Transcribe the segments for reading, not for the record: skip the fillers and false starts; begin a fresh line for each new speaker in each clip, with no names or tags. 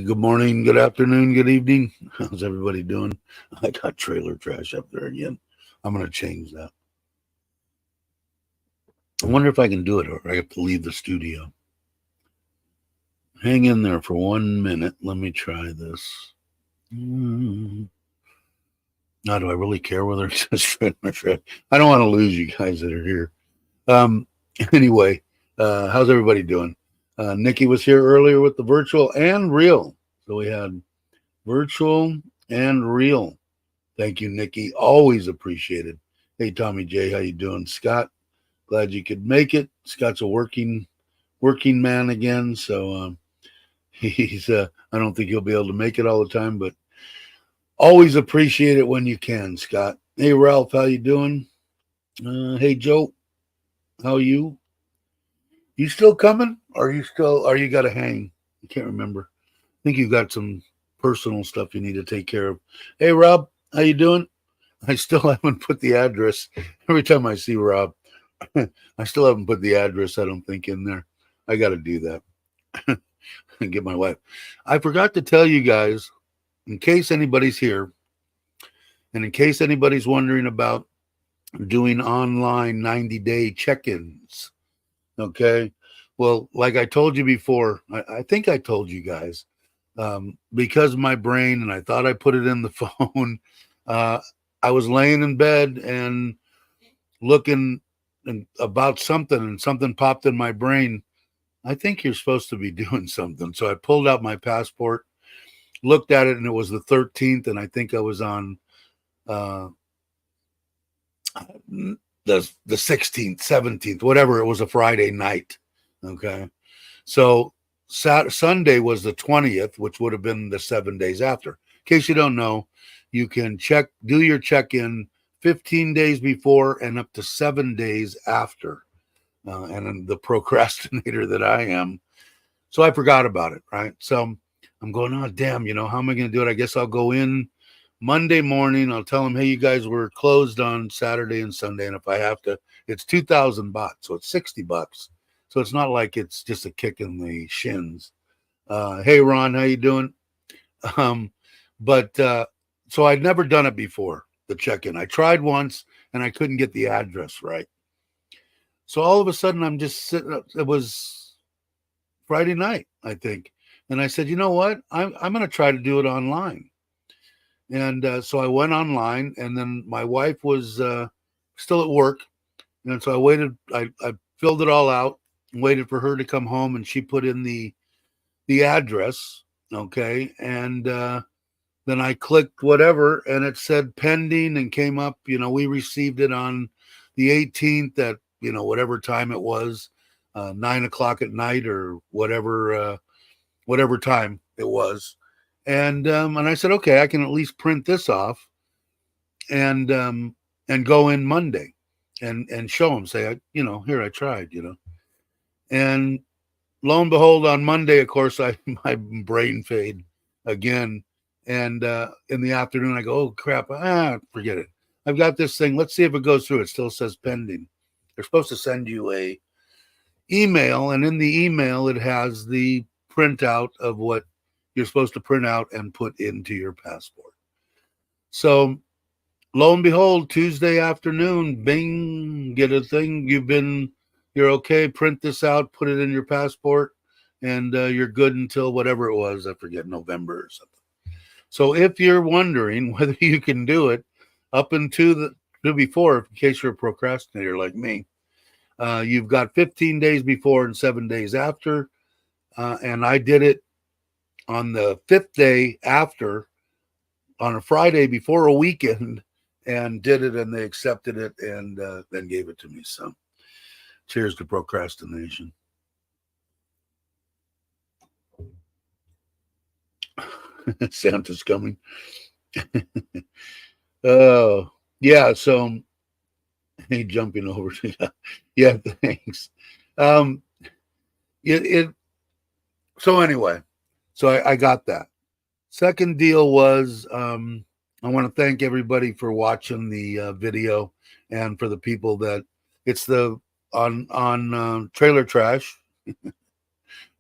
good morning, good afternoon, good evening. How's everybody doing? I got trailer trash up there again. I'm going to change that. I wonder if I can do it or I have to leave the studio. Hang in there for 1 minute. Let me try this. Now, do I really care whether it says trailer trash? I don't want to lose you guys that are here. Anyway, how's everybody doing? Nikki was here earlier with the virtual and real. So we had virtual and real. Thank you, Nikki. Always appreciated. Hey, Tommy J, how you doing? Scott, glad you could make it. Scott's a working man again, so he's I don't think he'll be able to make it all the time, but always appreciate it when you can, Scott. Hey, Ralph, how you doing? Hey, Joe, how are you? You still coming? Or you got to hang? I can't remember. I think you've got some personal stuff you need to take care of. Hey, Rob, how you doing? I still haven't put the address. Every time I see Rob, I still haven't put the address, I don't think, in there. I got to do that and get my wife. I forgot to tell you guys, in case anybody's here, and in case anybody's wondering about doing online 90-day check-ins, okay? Well, like I told you before, I think I told you guys, because of my brain, and I thought I put it in the phone, I was laying in bed and looking about something, and something popped in my brain. I think you're supposed to be doing something. So I pulled out my passport, looked at it, and it was the 13th, and I think I was on the 16th, 17th, whatever. It was a Friday night. Okay. So Sunday was the 20th, which would have been the 7 days after. In case you don't know, you can do your check-in 15 days before and up to 7 days after. And I'm the procrastinator that I am. So I forgot about it, right? So I'm going, oh, damn, how am I going to do it? I guess I'll go in Monday morning. I'll tell them, hey, you guys were closed on Saturday and Sunday. And if I have to, it's 2,000 baht. So it's $60. So it's not like it's just a kick in the shins. Hey, Ron, how you doing? So I'd never done it before, the check-in. I tried once and I couldn't get the address right. So all of a sudden I'm just sitting up. It was Friday night, I think. And I said, you know what? I'm going to try to do it online. And so I went online, and then my wife was still at work. And so I waited. I filled it all out and waited for her to come home, and she put in the address. Okay. And then I clicked whatever, and it said pending and came up, we received it on the 18th at, whatever time it was, 9 o'clock at night or whatever time it was. And I said, okay, I can at least print this off and go in Monday and show them, say, here I tried, and lo and behold, on Monday, of course, my brain fade again. And in the afternoon, I go, oh, crap, forget it. I've got this thing. Let's see if it goes through. It still says pending. They're supposed to send you a email, and in the email, it has the printout of what you're supposed to print out and put into your passport. So lo and behold, Tuesday afternoon, bing, get a thing. You're okay. Print this out, put it in your passport, and you're good until whatever it was. I forget, November or something. So if you're wondering whether you can do it up until before, in case you're a procrastinator like me, you've got 15 days before and 7 days after. And I did it on the 5th day after, on a Friday before a weekend, and did it, and they accepted it and then gave it to me. So cheers to procrastination. Santa's coming. Oh, yeah. So, hey, jumping over to that. Yeah, thanks. So anyway, so I got that. Second deal was, I want to thank everybody for watching the video, and for the people that it's on Trailer Trash,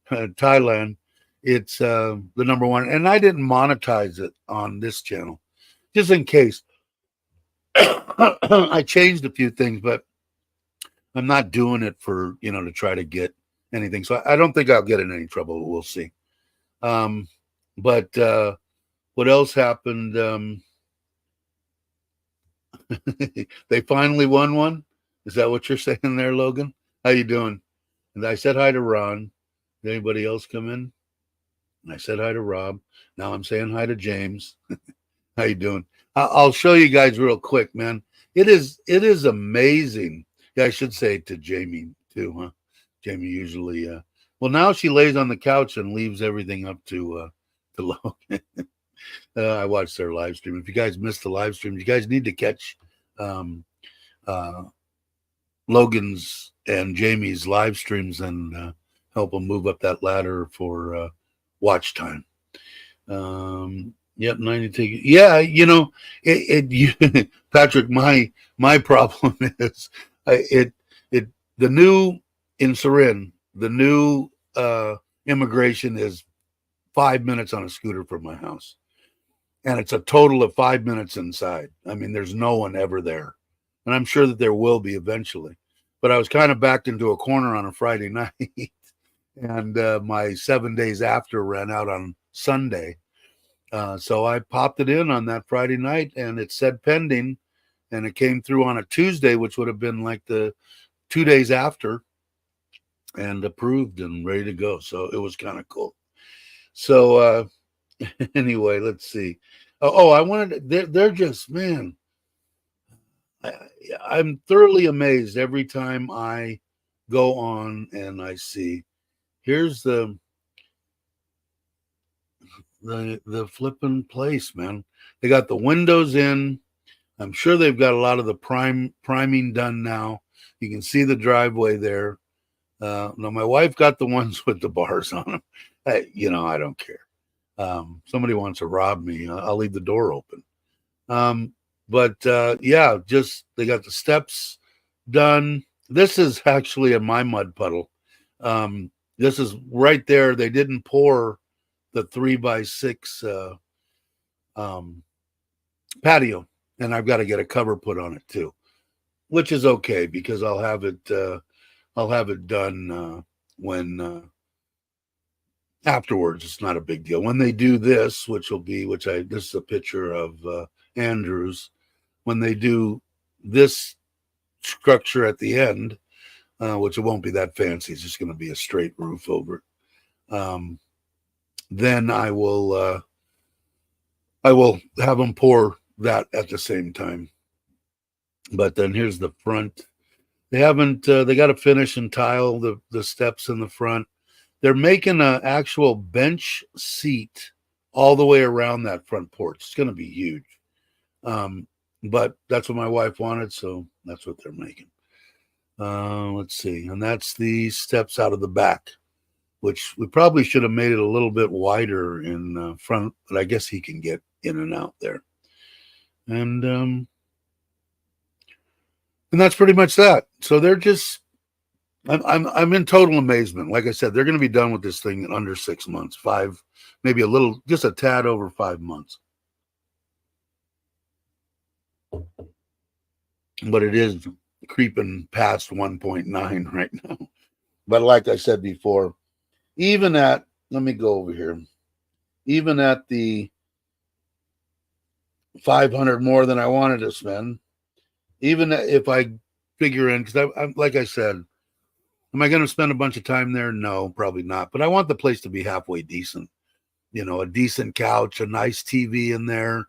Thailand. It's the number one, and I didn't monetize it on this channel just in case. I changed a few things, but I'm not doing it for, to try to get anything. So I don't think I'll get in any trouble. We'll see. But what else happened? They finally won one. Is that what you're saying there, Logan? How you doing? And I said hi to Ron. Did anybody else come in? And I said hi to Rob. Now I'm saying hi to James. How you doing? I'll show you guys real quick, man. It is amazing. Yeah, I should say to Jamie too, huh? Jamie usually well, now she lays on the couch and leaves everything up to Logan. I watched their live stream. If you guys missed the live stream, you guys need to catch Logan's and Jamie's live streams and help them move up that ladder for watch time. Yep, 90. Yeah, Patrick, my problem is the new in Surin, the new immigration is 5 minutes on a scooter from my house. And it's a total of 5 minutes inside. I mean, there's no one ever there. And I'm sure that there will be eventually. But I was kind of backed into a corner on a Friday night. And my 7 days after ran out on Sunday. So I popped it in on that Friday night, and it said pending. And it came through on a Tuesday, which would have been like the 2 days after, and approved and ready to go. So it was kind of cool. So anyway, let's see. I wanted they're just, man, I'm thoroughly amazed every time I go on and I see. Here's the flipping place, man. They got the windows in. I'm sure they've got a lot of the priming done now. You can see the driveway there. Now my wife got the ones with the bars on them. I don't care. Somebody wants to rob me, I'll leave the door open. But yeah, just they got the steps done. This is actually in my mud puddle. This is right there. They didn't pour the 3x6 patio, and I've got to get a cover put on it too, which is okay because I'll have it done when afterwards. It's not a big deal. When they do this, this is a picture of Andrews. When they do this structure at the end, which it won't be that fancy, it's just going to be a straight roof over it. Then I will have them pour that at the same time. But then here's the front. They haven't. They got to finish and tile the steps in the front. They're making an actual bench seat all the way around that front porch. It's going to be huge. But that's what my wife wanted, so that's what they're making. Let's see. And that's the steps out of the back, which we probably should have made it a little bit wider in front, but I guess he can get in and out there. And that's pretty much that. So they're just, I'm in total amazement. Like I said, they're going to be done with this thing in under 6 months, 5, maybe just a tad over 5 months. But it is creeping past 1.9 right now. But like I said before, let me go over here, even at the 500 more than I wanted to spend, even if I figure in, because I'm like I said, am I going to spend a bunch of time there? No, probably not. But I want the place to be halfway decent. A decent couch, a nice TV in there.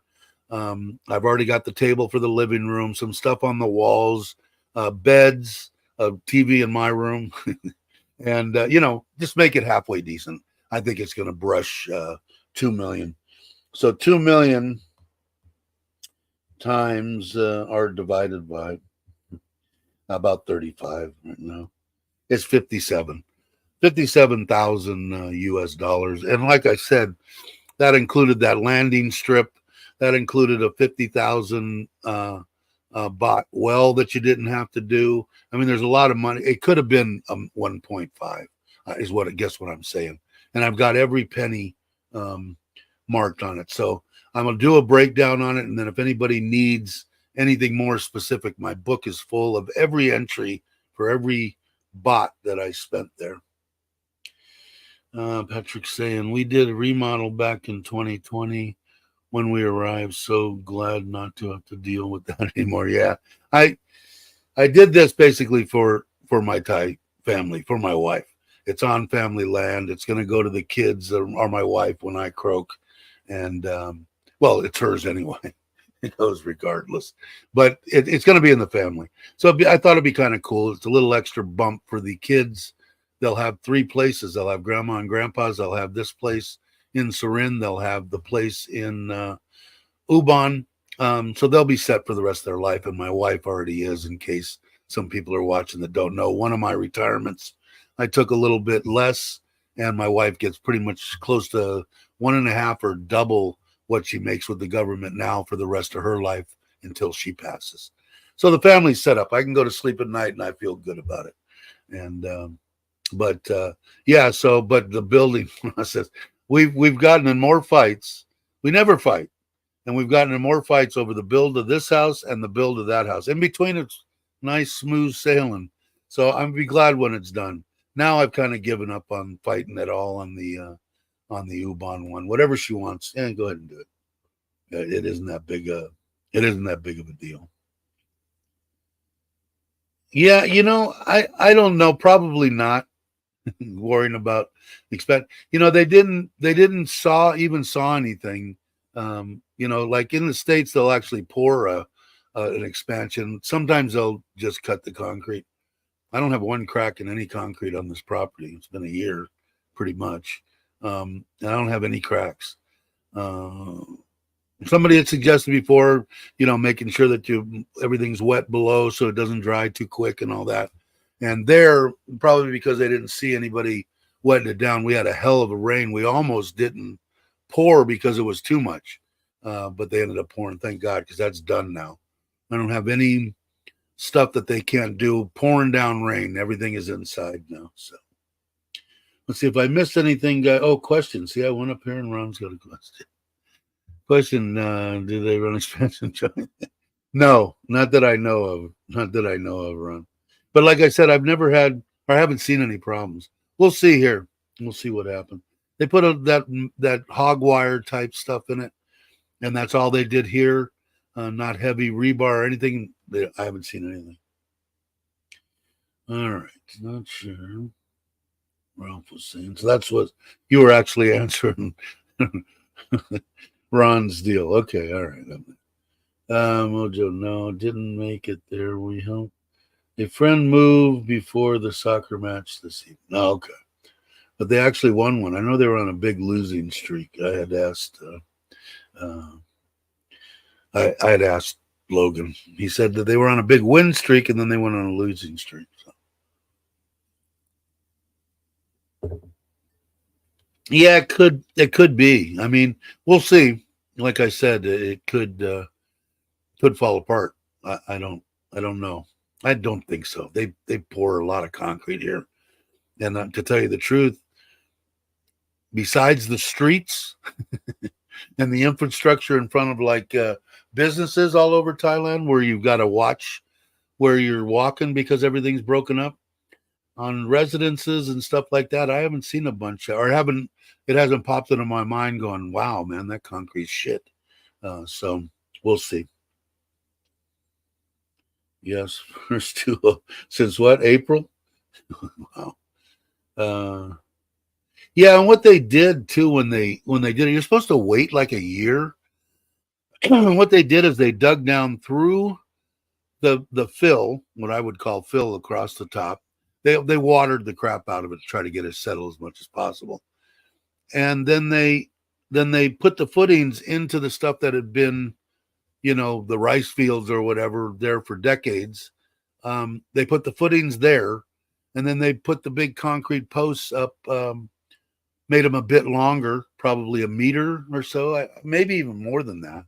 I've already got the table for the living room, some stuff on the walls, beds, a TV in my room, and just make it halfway decent. I think it's going to brush $2 million. So 2 million times are divided by about 35 right now. It's 57,000 US dollars. And like I said, that included that landing strip. That included a 50,000 bot well that you didn't have to do. I mean, there's a lot of money. It could have been 1.5 is what I guess what I'm saying. and I've got every penny marked on it. So I'm going to do a breakdown on it. And then if anybody needs anything more specific, my book is full of every entry for every bot that I spent there. Patrick's saying, we did a remodel back in 2020 when we arrived. So glad not to have to deal with that anymore. Yeah, I did this basically for my Thai family, for my wife. It's on family land. It's going to go to the kids or my wife when I croak. And, well, it's hers anyway. It goes regardless. But it's going to be in the family. So I thought it'd be kind of cool. It's a little extra bump for the kids. They'll have 3 places. They'll have grandma and grandpa's. They'll have this place in Surin. They'll have the place in Ubon. So they'll be set for the rest of their life. And my wife already is, in case some people are watching that don't know. One of my retirements, I took a little bit less, and my wife gets pretty much close to 1.5 or double what she makes with the government now for the rest of her life until she passes. So the family's set up. I can go to sleep at night and I feel good about it. And but the building process, we've gotten in more fights. We never fight, and we've gotten in more fights over the build of this house and the build of that house. In between, it's nice, smooth sailing. So I'm be glad when it's done. Now I've kind of given up on fighting at all on the Ubon one. Whatever she wants, yeah, go ahead and do it. It isn't that big of a deal. Yeah, I don't know. Probably not. Worrying about expect. They didn't saw anything. Like in the States, they'll actually pour an expansion. Sometimes they'll just cut the concrete. I don't have one crack in any concrete on this property. It's been a year, pretty much. And I don't have any cracks. Somebody had suggested before, making sure that everything's wet below so it doesn't dry too quick and all that. And there, probably because they didn't see anybody wetting it down, we had a hell of a rain. We almost didn't pour because it was too much, but they ended up pouring. Thank God, because that's done now. I don't have any stuff that they can't do. Pouring down rain, everything is inside now. So let's see if I missed anything. Oh, questions. See, I went up here and Ron's got a question. Do they run expansion joint? No, not that I know of. Not that I know of, Ron. But like I said, I've never had or haven't seen any problems. We'll see here. We'll see what happens. They put that hog wire type stuff in it, and that's all they did here. Not heavy rebar or anything. I haven't seen anything. All right, not sure. Ralph was saying. So that's what you were actually answering. Ron's deal. Okay, all right. Mojo, no, didn't make it there. We helped a friend move before the soccer match this evening. Oh, okay. But they actually won one. I know they were on a big losing streak. I had asked Logan. He said that they were on a big win streak and then they went on a losing streak. So. Yeah, it could be. I mean, we'll see. Like I said, it could fall apart. I don't know. I don't think so. They pour a lot of concrete here, and to tell you the truth, besides the streets and the infrastructure in front of like businesses all over Thailand, where you've got to watch where you're walking because everything's broken up, on residences and stuff like that, I haven't seen a bunch or it hasn't popped into my mind going, wow, man, that concrete's shit. So we'll see. Yes, first two since what, April? Wow. Yeah, and what they did too when they did it, you're supposed to wait like a year. What they did is they dug down through the fill, what I would call fill across the top. They watered the crap out of it to try to get it settled as much as possible. And then they put the footings into the stuff that had been, the rice fields or whatever there for decades. They put the footings there, and then they put the big concrete posts up, made them a bit longer, probably a meter or so, maybe even more than that.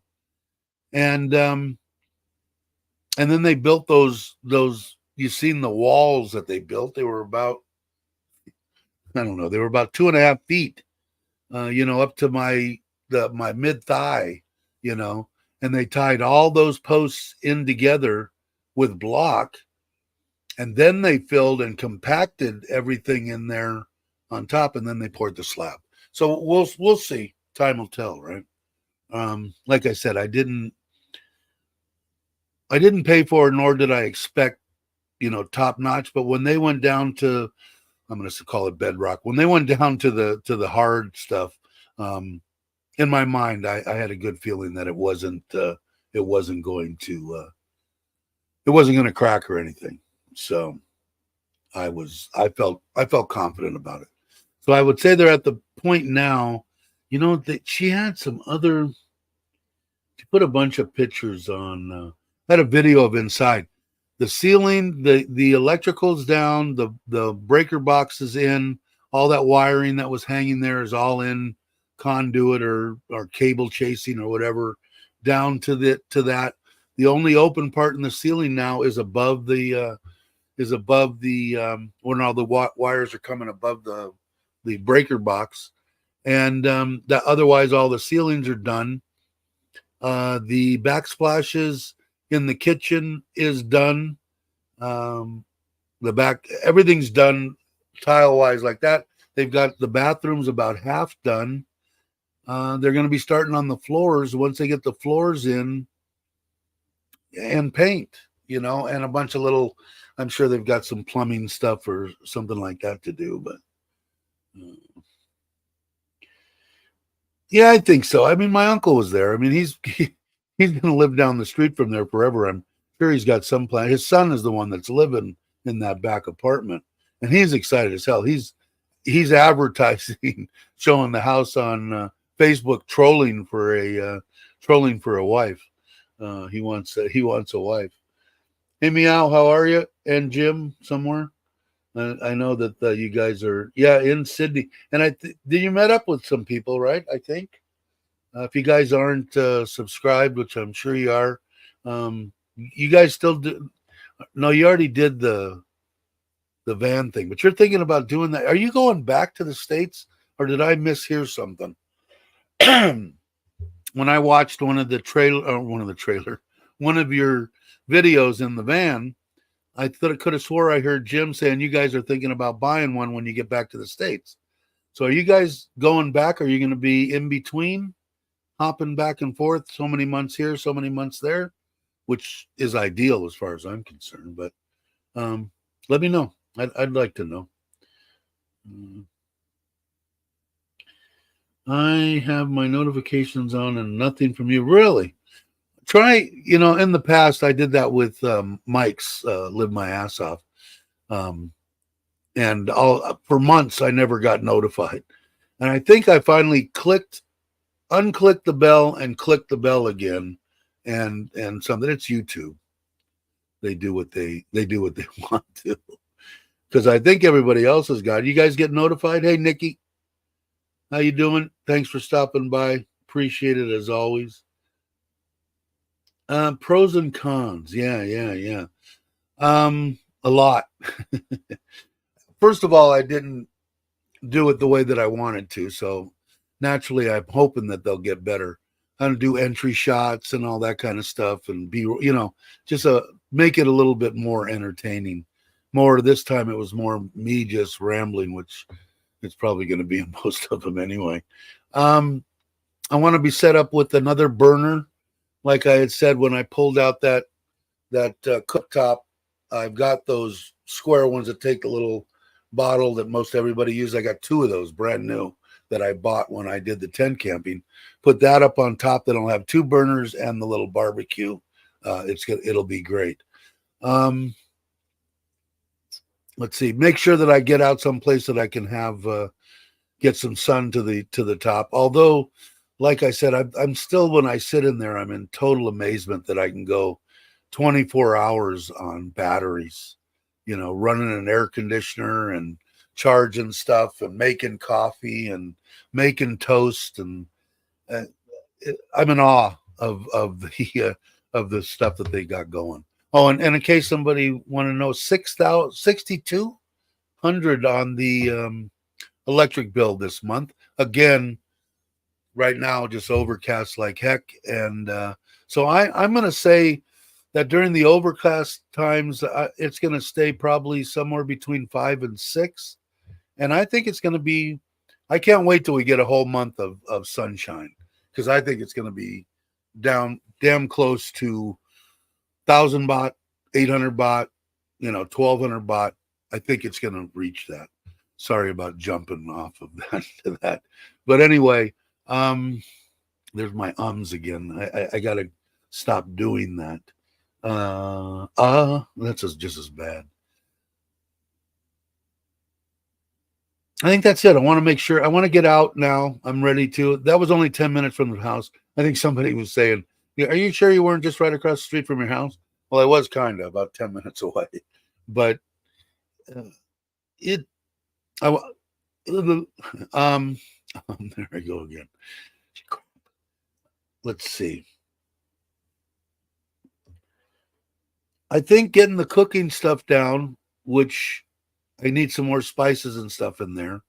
And then they built those. You've seen the walls that they built. They were about I don't know, they were about 2.5 feet, up to my mid thigh, and they tied all those posts in together with block, and then they filled and compacted everything in there on top, and then they poured the slab. So we'll see. Time will tell, right? Like I said, I didn't pay for it, nor did I expect, top notch. But when they went down to, I'm going to call it bedrock, when they went down to the hard stuff, in my mind, I had a good feeling that it wasn't going to crack or anything. So I felt confident about it. So I would say they're at the point now, that she had some other. She put a bunch of pictures on. Had a video of inside. The ceiling, the electrical's down, the breaker box is in, all that wiring that was hanging there is all in conduit or cable chasing or whatever down to that. The only open part in the ceiling now is above the when all the wires are coming above the breaker box, and that otherwise all the ceilings are done. The backsplashes in the kitchen is done. Everything's done tile wise like that. They've got the bathrooms about half done. They're going to be starting on the floors once they get the floors in and paint, and a bunch of little, I'm sure they've got some plumbing stuff or something like that to do, but yeah, I think so. I mean, my uncle was there. I mean, he's going to live down the street from there forever. I'm sure he's got some plan. His son is the one that's living in that back apartment, and he's excited as hell. He's advertising, showing the house on Facebook, trolling for a wife. He wants a wife. Hey, Meow, how are you? And Jim, somewhere. I know that you guys are, in Sydney. And you met up with some people, right? I think. If you guys aren't subscribed, which I'm sure you are, you guys still do. No, you already did the van thing, but you're thinking about doing that. Are you going back to the States, or did I mishear something? When I watched one of your videos in the van, I thought I could have swore I heard Jim saying you guys are thinking about buying one when you get back to the States. So are you guys going back? Are you going to be in between, hopping back and forth, so many months here, so many months there, which is ideal as far as I'm concerned. But let me know. I'd like to know. I have my notifications on and nothing from you. Really? Try, in the past, I did that with Mike's Live My Ass Off. And for months, I never got notified. And I think I finally unclicked the bell and clicked the bell again. And something, it's YouTube. They do what they want to. Because I think everybody else has got it. You guys get notified? Hey, Nikki, how you doing? Thanks for stopping by. Appreciate it as always. Pros and cons. Yeah. A lot. First of all, I didn't do it the way that I wanted to. So naturally, I'm hoping that they'll get better. How to do entry shots and all that kind of stuff, and just make it a little bit more entertaining. More this time, it was more me just rambling, which it's probably going to be in most of them anyway. I want to be set up with another burner. Like I had said, when I pulled out that cooktop, I've got those square ones that take a little bottle that most everybody uses. I got 2 of those brand new that I bought when I did the tent camping. Put that up on top. Then I'll have 2 burners and the little barbecue. It'll be great. Let's see. Make sure that I get out someplace that I can have get some sun to the top. Although, like I said, I'm still, when I sit in there, I'm in total amazement that I can go 24 hours on batteries, running an air conditioner and charging stuff and making coffee and making toast. And I'm in awe of the stuff that they got going. Oh, and in case somebody want to know, 6,200 on the electric bill this month. Again, right now, just overcast like heck. And so I'm going to say that during the overcast times, it's going to stay probably somewhere between 5 and 6. And I think it's going to be, I can't wait till we get a whole month of sunshine, because I think it's going to be down damn close to 1,000 baht, 800 baht, 1,200 baht. I think it's going to reach that. Sorry about jumping off of that to that. But anyway, there's my ums again. I got to stop doing that. That's just as bad. I think that's it. I want to make sure. I want to get out now. I'm ready to. That was only 10 minutes from the house. I think somebody was saying, "Yeah, are you sure you weren't just right across the street from your house?" Well, I was kind of about 10 minutes away, but it. I there I go again. Let's see. I think getting the cooking stuff down, which I need some more spices and stuff in there.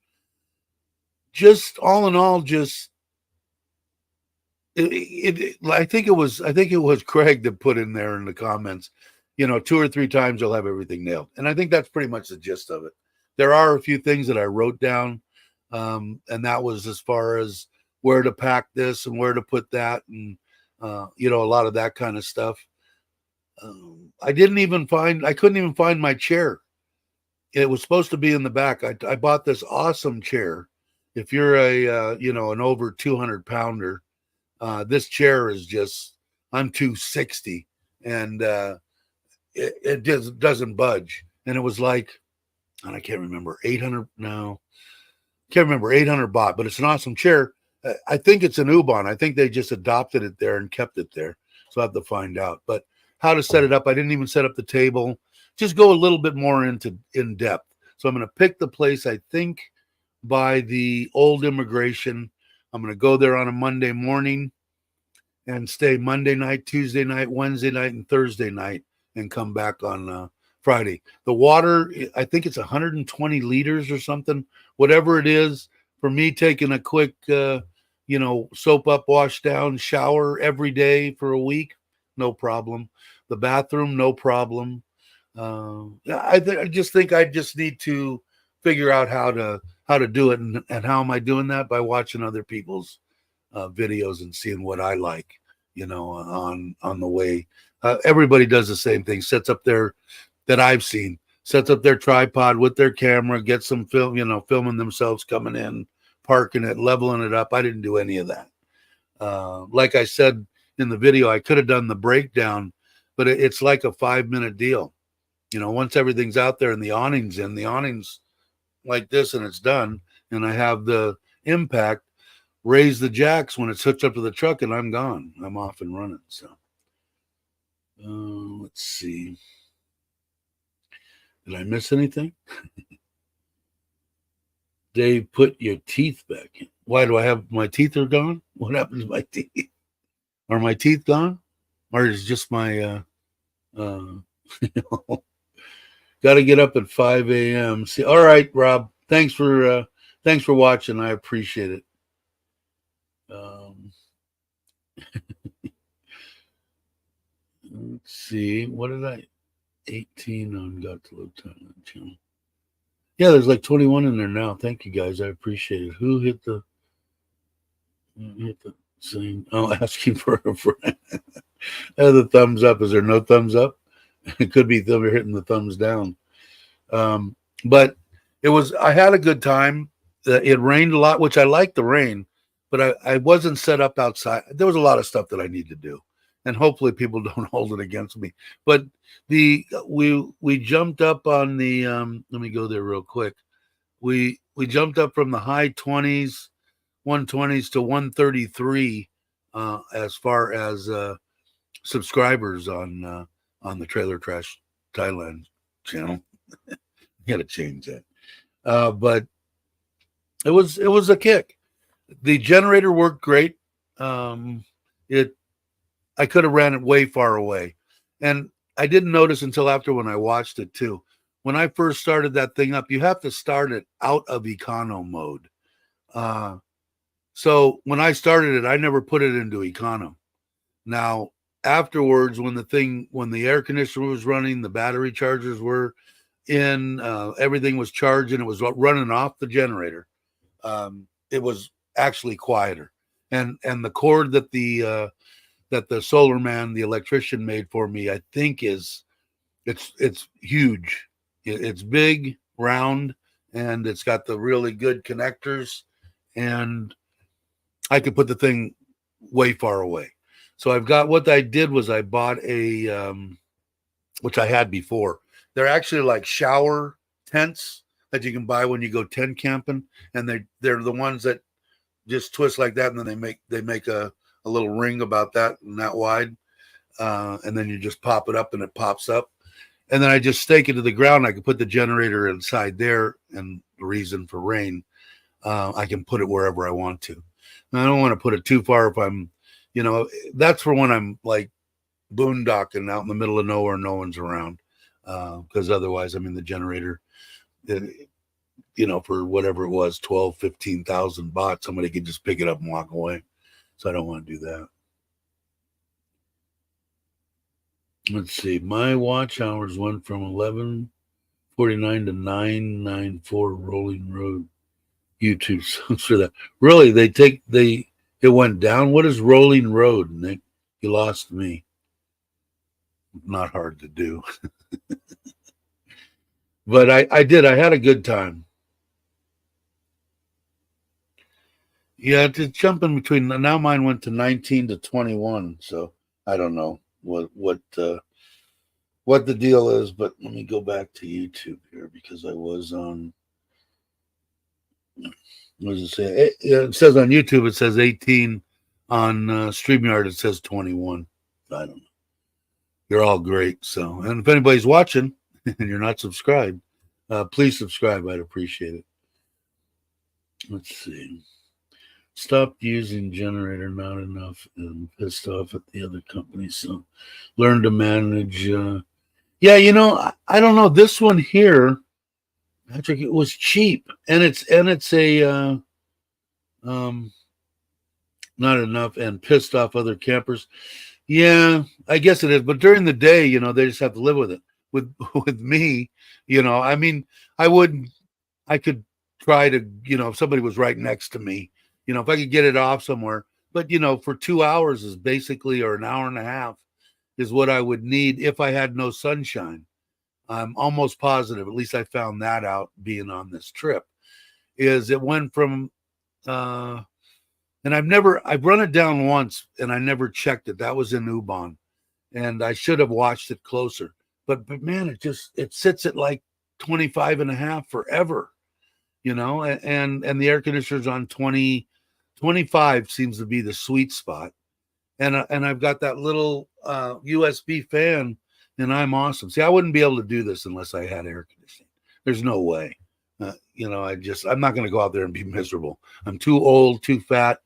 Just all in all, just I think it was Craig that put in there in the comments, 2 or 3 times you'll have everything nailed. And I think that's pretty much the gist of it. There are a few things that I wrote down, and that was as far as where to pack this and where to put that, and a lot of that kind of stuff. I couldn't even find my chair. It was supposed to be in the back. I bought this awesome chair. If you're an over 200 pounder, this chair is just, I'm 260, and it just doesn't budge. And it was like, and I can't remember, 800 now. Can't remember, 800 baht, but it's an awesome chair. I think it's an U-Bahn. I think they just adopted it there and kept it there. So I have to find out. But how to set it up, I didn't even set up the table. Just go a little bit more in depth. So I'm going to pick the place, I think, by the old immigration. I'm going to go there on a Monday morning and stay Monday night, Tuesday night, Wednesday night, and Thursday night, and come back on Friday. The water, I think it's 120 liters or something, whatever it is. For me, taking a quick, soap up, wash down, shower every day for a week, no problem. The bathroom, no problem. I just think I just need to figure out how to do it, and how am I doing that? By watching other people's videos and seeing what I like, on the way. Everybody does the same thing. Sets up their tripod with their camera, get some film, filming themselves coming in, parking it, leveling it up. I didn't do any of that. Like I said in the video, I could have done the breakdown, but it's like a 5-minute deal. Once everything's out there and the awning's like this and it's done, and I have the impact, raise the jacks when it's hooked up to the truck, and I'm gone. I'm off and running. So let's see. Did I miss anything? Dave, put your teeth back in. Why do I have my teeth are gone? What happened to my teeth? Are my teeth gone? Or is just my got to get up at 5 a.m. See, all right, Rob. Thanks for watching. I appreciate it. Let's see. What did I? 18 on GottoLoveThailand channel. Yeah, there's like 21 in there now. Thank you guys. I appreciate it. Who hit the saying? Oh, asking for a friend. The thumbs up. Is there no thumbs up? It could be they're hitting the thumbs down. But I had a good time. It rained a lot, which I like the rain, but I wasn't set up outside. There was a lot of stuff that I need to do, and hopefully people don't hold it against me. But we jumped up on the let me go there real quick. We jumped up from the high 120s to 133 as far as subscribers on the Trailer Trash Thailand channel. Got to change that. But it was a kick. The generator worked great. I could have ran it way far away, and I didn't notice until after when I watched it too. when I first started that thing up, you have to start it out of econo mode. So when I started it, I never put it into econo. Now, afterwards, when the air conditioner was running, the battery chargers were in, everything was charged, and it was running off the generator. It was actually quieter, and the cord that the solar man, the electrician, made for me, I think it's huge. It's big, round, and it's got the really good connectors, and I could put the thing way far away. So what I did was I bought a, which I had before. They're actually like shower tents that you can buy when you go tent camping, and they're the ones that just twist like that, and then they make a little ring about that and that wide, and then you just pop it up and it pops up, and then I just stake it to the ground. I can put the generator inside there, and the reason for rain, I can put it wherever I want to. And I don't want to put it too far if I'm, that's for when I'm like boondocking out in the middle of nowhere, no one's around, because otherwise, I mean, the generator, for whatever it was, 12, 15,000 baht, somebody could just pick it up and walk away. So I don't want to do that. Let's see. My watch hours went from 11:49 to 9:94 Rolling Road. YouTube sucks for that. Really, it went down. What is Rolling Road, Nick? You lost me. Not hard to do. But I did. I had a good time. Yeah, to jump in between. Now mine went to 19 to 21. So I don't know what the deal is. But let me go back to YouTube here, because I was on. What does it say? It says on YouTube, it says 18. On StreamYard, it says 21. I don't know. You're all great. So, and if anybody's watching and you're not subscribed, please subscribe. I'd appreciate it. Let's see. Stopped using generator, not enough, and pissed off at the other company. So, learn to manage. Yeah, I don't know. This one here, Patrick, it was cheap, and it's a not enough, and pissed off other campers. Yeah, I guess it is. But during the day, they just have to live with it. With me, I mean, I could try to, if somebody was right next to me, if I could get it off somewhere. But, for 2 hours is basically, or an hour and a half, is what I would need if I had no sunshine. I'm almost positive, at least I found that out being on this trip, is it went from, and I've run it down once and I never checked it. That was in Ubon, and I should have watched it closer. But man, it sits at like 25 and a half forever, and the air conditioner's on 20, 25 seems to be the sweet spot. And I've got that little USB fan, and I'm awesome. See, I wouldn't be able to do this unless I had air conditioning. There's no way. I'm not going to go out there and be miserable. I'm too old, too fat,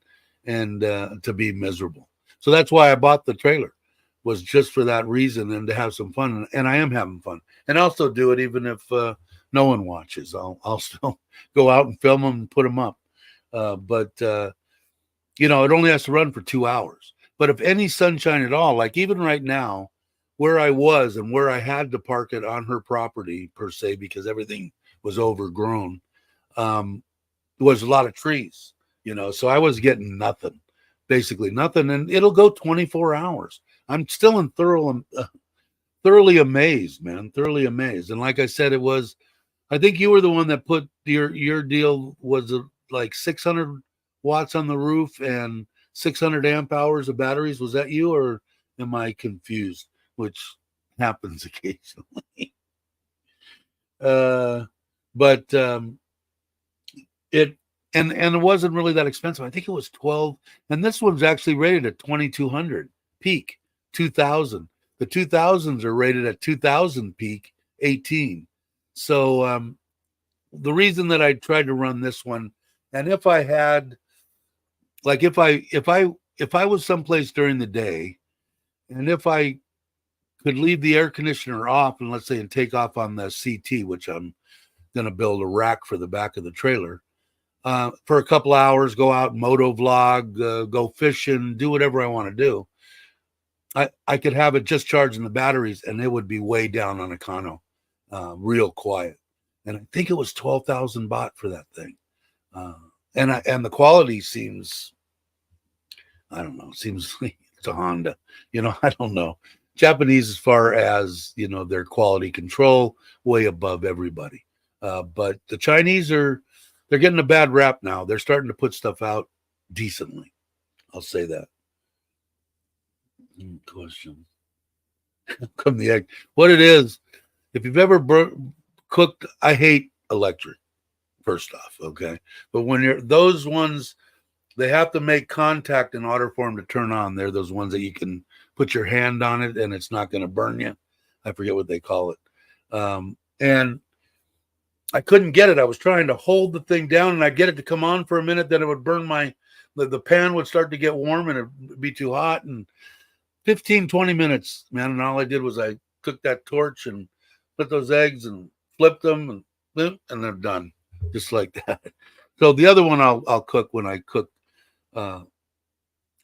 and to be miserable. So that's why I bought the trailer, was just for that reason, and to have some fun. And I am having fun, and I'll still do it even if no one watches. I'll still go out and film them and put them up. But it only has to run for 2 hours. But if any sunshine at all, like even right now, where I was and where I had to park it on her property per se, because everything was overgrown, was a lot of trees, so I was getting nothing, basically nothing, and it'll go 24 hours. I'm still in thoroughly amazed, man, thoroughly amazed. And like I said, I think you were the one that put your deal was like 600 watts on the roof and 600 amp hours of batteries. Was that you, or am I confused? Which happens occasionally. But it wasn't really that expensive. I think it was 12, and this one's actually rated at 2200 peak, 2000. The 2000s are rated at 2000 peak, 18. So the reason that I tried to run this one, and if I had, like, if I was someplace during the day, and if I could leave the air conditioner off and let's say and take off on the CT, which I'm going to build a rack for the back of the trailer, for a couple hours, go out, moto vlog, go fishing, do whatever I want to do. I could have it just charging the batteries and it would be way down on Econo, real quiet. And I think it was 12,000 baht for that thing. And the quality seems, I don't know, seems like it's a Honda. I don't know. Japanese, as far as, their quality control, way above everybody. But the Chinese they're getting a bad rap now. They're starting to put stuff out decently. I'll say that. Question. Come the egg. What it is, if you've ever cooked, I hate electric, first off, okay? But when those ones, they have to make contact in order for them to turn on. They're those ones that you can put your hand on it and it's not going to burn you. I forget what they call it. And I couldn't get it. I was trying to hold the thing down and I'd get it to come on for a minute, then it would burn the pan would start to get warm and it'd be too hot. And 15, 20 minutes, man. And all I did was I took that torch and put those eggs and flipped them and they're done. Just like that. So the other one I'll cook when I cook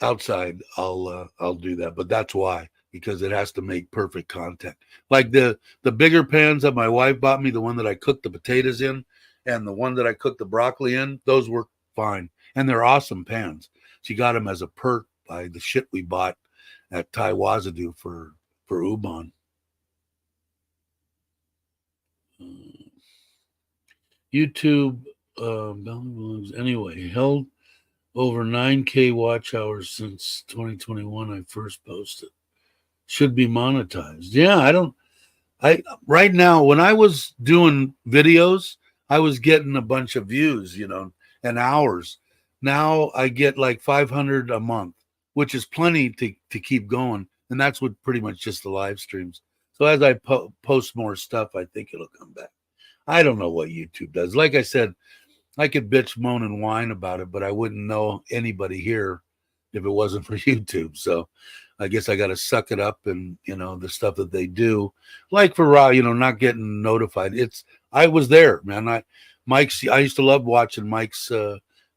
outside. I'll do that. But that's why, because it has to make perfect contact. Like the bigger pans that my wife bought me, the one that I cooked the potatoes in and the one that I cooked the broccoli in, those work fine. And they're awesome pans. She got them as a perk by the shit we bought at Tai Wazadu for Ubon. YouTube anyway, held over 9K watch hours since 2021. I first posted. Should be monetized. Yeah, right now, when I was doing videos, I was getting a bunch of views, and hours. Now I get like 500 a month, which is plenty to keep going. And that's what pretty much just the live streams. So as I post more stuff, I think it'll come back. I don't know what YouTube does. Like I said, I could bitch, moan, and whine about it, but I wouldn't know anybody here if it wasn't for YouTube. So I guess I got to suck it up and, the stuff that they do. Like for Raw, not getting notified. I was there, man. I used to love watching Mike's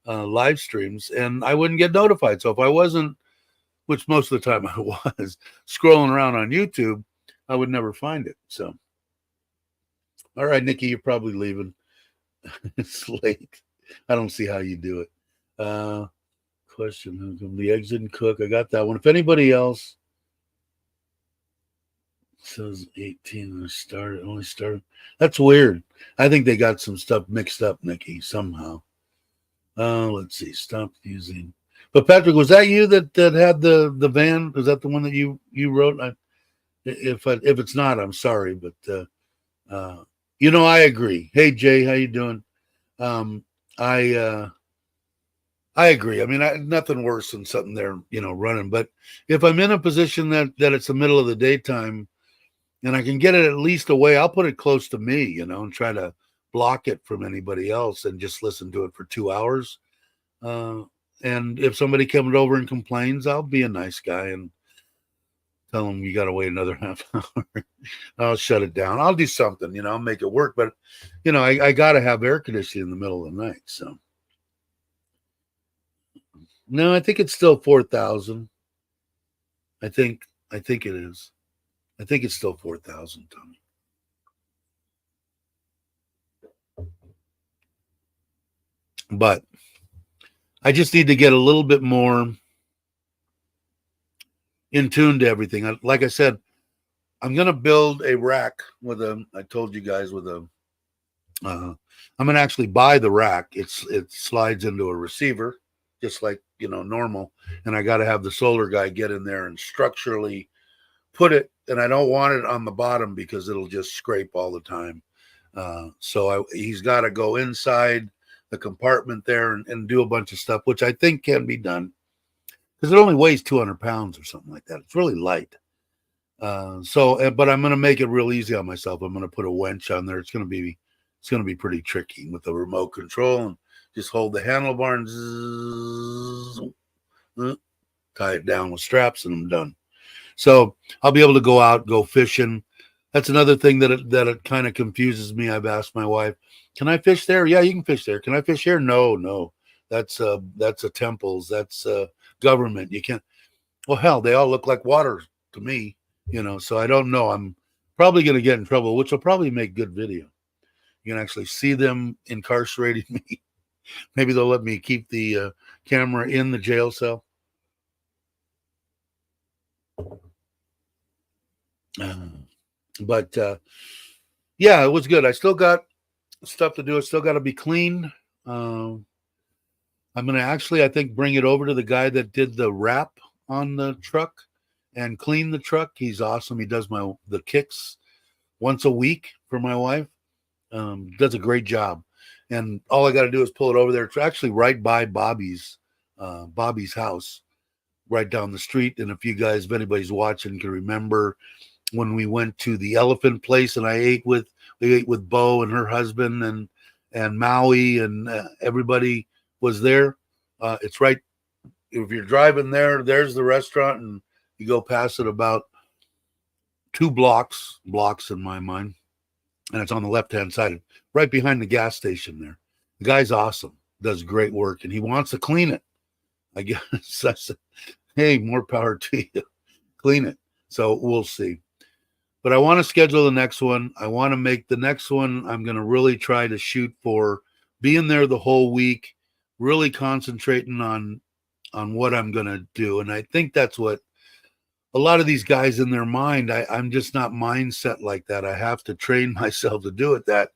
live streams and I wouldn't get notified. So if I wasn't, which most of the time I was, scrolling around on YouTube, I would never find it. So, all right, Nikki, you're probably leaving. It's late. I don't see how you do it. Question: the eggs didn't cook. I got that one. If anybody else says 18, only started. That's weird. I think they got some stuff mixed up, Nikki, somehow. Let's see. Stop using. But Patrick, was that you that had the van? Was that the one that you wrote? If it's not, I'm sorry, but I agree. Hey Jay, how you doing? I agree. I mean, nothing worse than something there, running. But if I'm in a position that it's the middle of the daytime, and I can get it at least away, I'll put it close to me, and try to block it from anybody else and just listen to it for 2 hours. And if somebody comes over and complains, I'll be a nice guy and tell them you got to wait another half hour. I'll shut it down. I'll do something, I'll make it work. But, I got to have air conditioning in the middle of the night. So, no, I think it's still 4,000. I think it is. I think it's still 4,000, Tommy. But I just need to get a little bit more in tune to everything. Like I said, I'm going to build a rack I told you guys I'm going to actually buy the rack. It slides into a receiver, just like, normal. And I got to have the solar guy get in there and structurally put it. And I don't want it on the bottom because it'll just scrape all the time. So he's got to go inside the compartment there and do a bunch of stuff, which I think can be done because it only weighs 200 pounds or something like that. It's really light. But I'm going to make it real easy on myself. I'm going to put a winch on there. It's going to be pretty tricky with the remote control and just hold the handlebar and tie it down with straps and I'm done. So I'll be able to go out, go fishing. That's another thing that it kind of confuses me. I've asked my wife, "Can I fish there?" "Yeah, you can fish there." "Can I fish here?" "No, no. That's a temples. That's government. You can't." Well, hell, they all look like water to me, So I don't know. I'm probably going to get in trouble, which will probably make good video. You can actually see them incarcerating me. Maybe they'll let me keep the camera in the jail cell. But yeah, it was good. I still got stuff to do. It's still got to be cleaned. I'm going to actually, I think, bring it over to the guy that did the wrap on the truck and clean the truck. He's awesome. He does the kicks once a week for my wife. Does a great job. And all I got to do is pull it over there. It's actually right by Bobby's house, right down the street. And if anybody's watching, can remember when we went to the elephant place and we ate with Bo and her husband and Maui and everybody was there. It's right. If you're driving there's the restaurant, and you go past it about 2 blocks in my mind, and it's on the left-hand side, right behind the gas station there. The guy's awesome, does great work, and he wants to clean it. I guess I said, hey, more power to you. Clean it. So we'll see. But I want to schedule the next one. I want to make the next one. I'm going to really try to shoot for being there the whole week, really concentrating on what I'm going to do. And I think that's what a lot of these guys in their mind, I'm just not mindset like that. I have to train myself to do it. That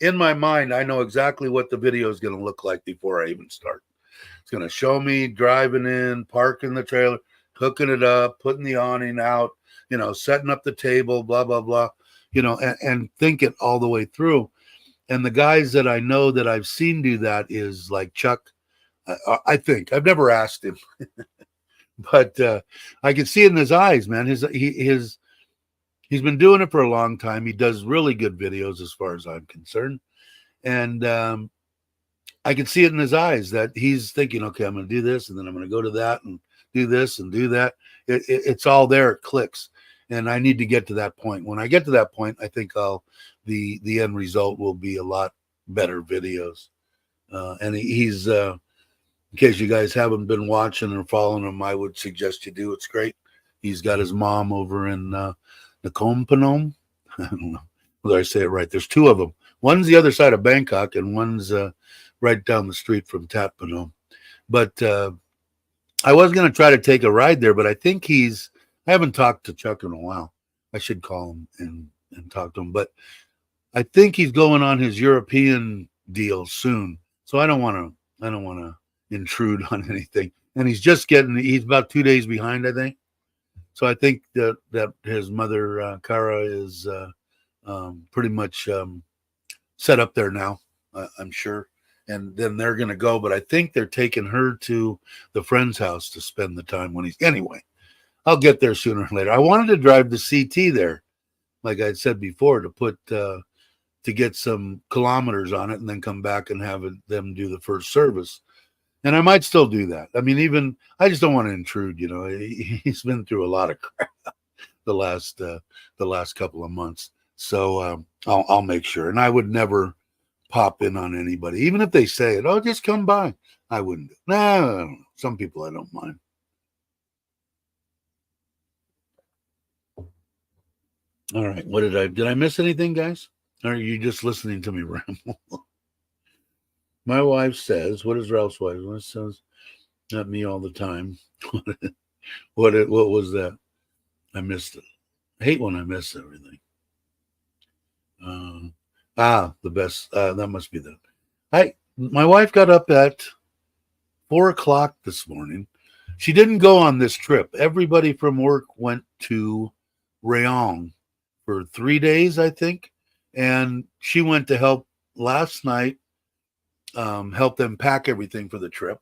in my mind, I know exactly what the video is going to look like before I even start. It's going to show me driving in, parking the trailer, hooking it up, putting the awning out, setting up the table, blah, blah, blah, and think it all the way through. And the guys that I know that I've seen do that is like Chuck. I think I've never asked him, but I can see it in his eyes, man. He's been doing it for a long time. He does really good videos as far as I'm concerned. And I can see it in his eyes that he's thinking, okay, I'm going to do this, and then I'm going to go to that and do this and do that. It's all there. It clicks. And I need to get to that point. When I get to that point, I think the end result will be a lot better videos. And he's, in case you guys haven't been watching or following him, I would suggest you do. It's great. He's got his mom over in Nakhon Phanom. I don't know whether I say it right. There's 2 of them. One's the other side of Bangkok, and one's right down the street from Tat Phanom. But I was going to try to take a ride there, but I think I haven't talked to Chuck in a while. I should call him and talk to him. But I think he's going on his European deal soon. So I don't want to intrude on anything. And he's about 2 days behind, I think. So I think that his mother, Kara, is pretty much set up there now, I'm sure. And then they're going to go. But I think they're taking her to the friend's house to spend the time anyway, I'll get there sooner or later. I wanted to drive the CT there, like I said before, to get some kilometers on it and then come back and have them do the first service. And I might still do that. I mean, I just don't want to intrude. He's been through a lot of crap the last couple of months. So I'll make sure. And I would never pop in on anybody, even if they say it. Oh, just come by. I wouldn't. No. Some people I don't mind. All right. Did I miss anything, guys? Or are you just listening to me ramble? My wife says, what is Ralph's wife? What says, not me all the time. What was that? I missed it. I hate when I miss everything. The best. That must be that. My wife got up at 4:00 this morning. She didn't go on this trip. Everybody from work went to Rayong for 3 days, I think. And she went to help last night, help them pack everything for the trip.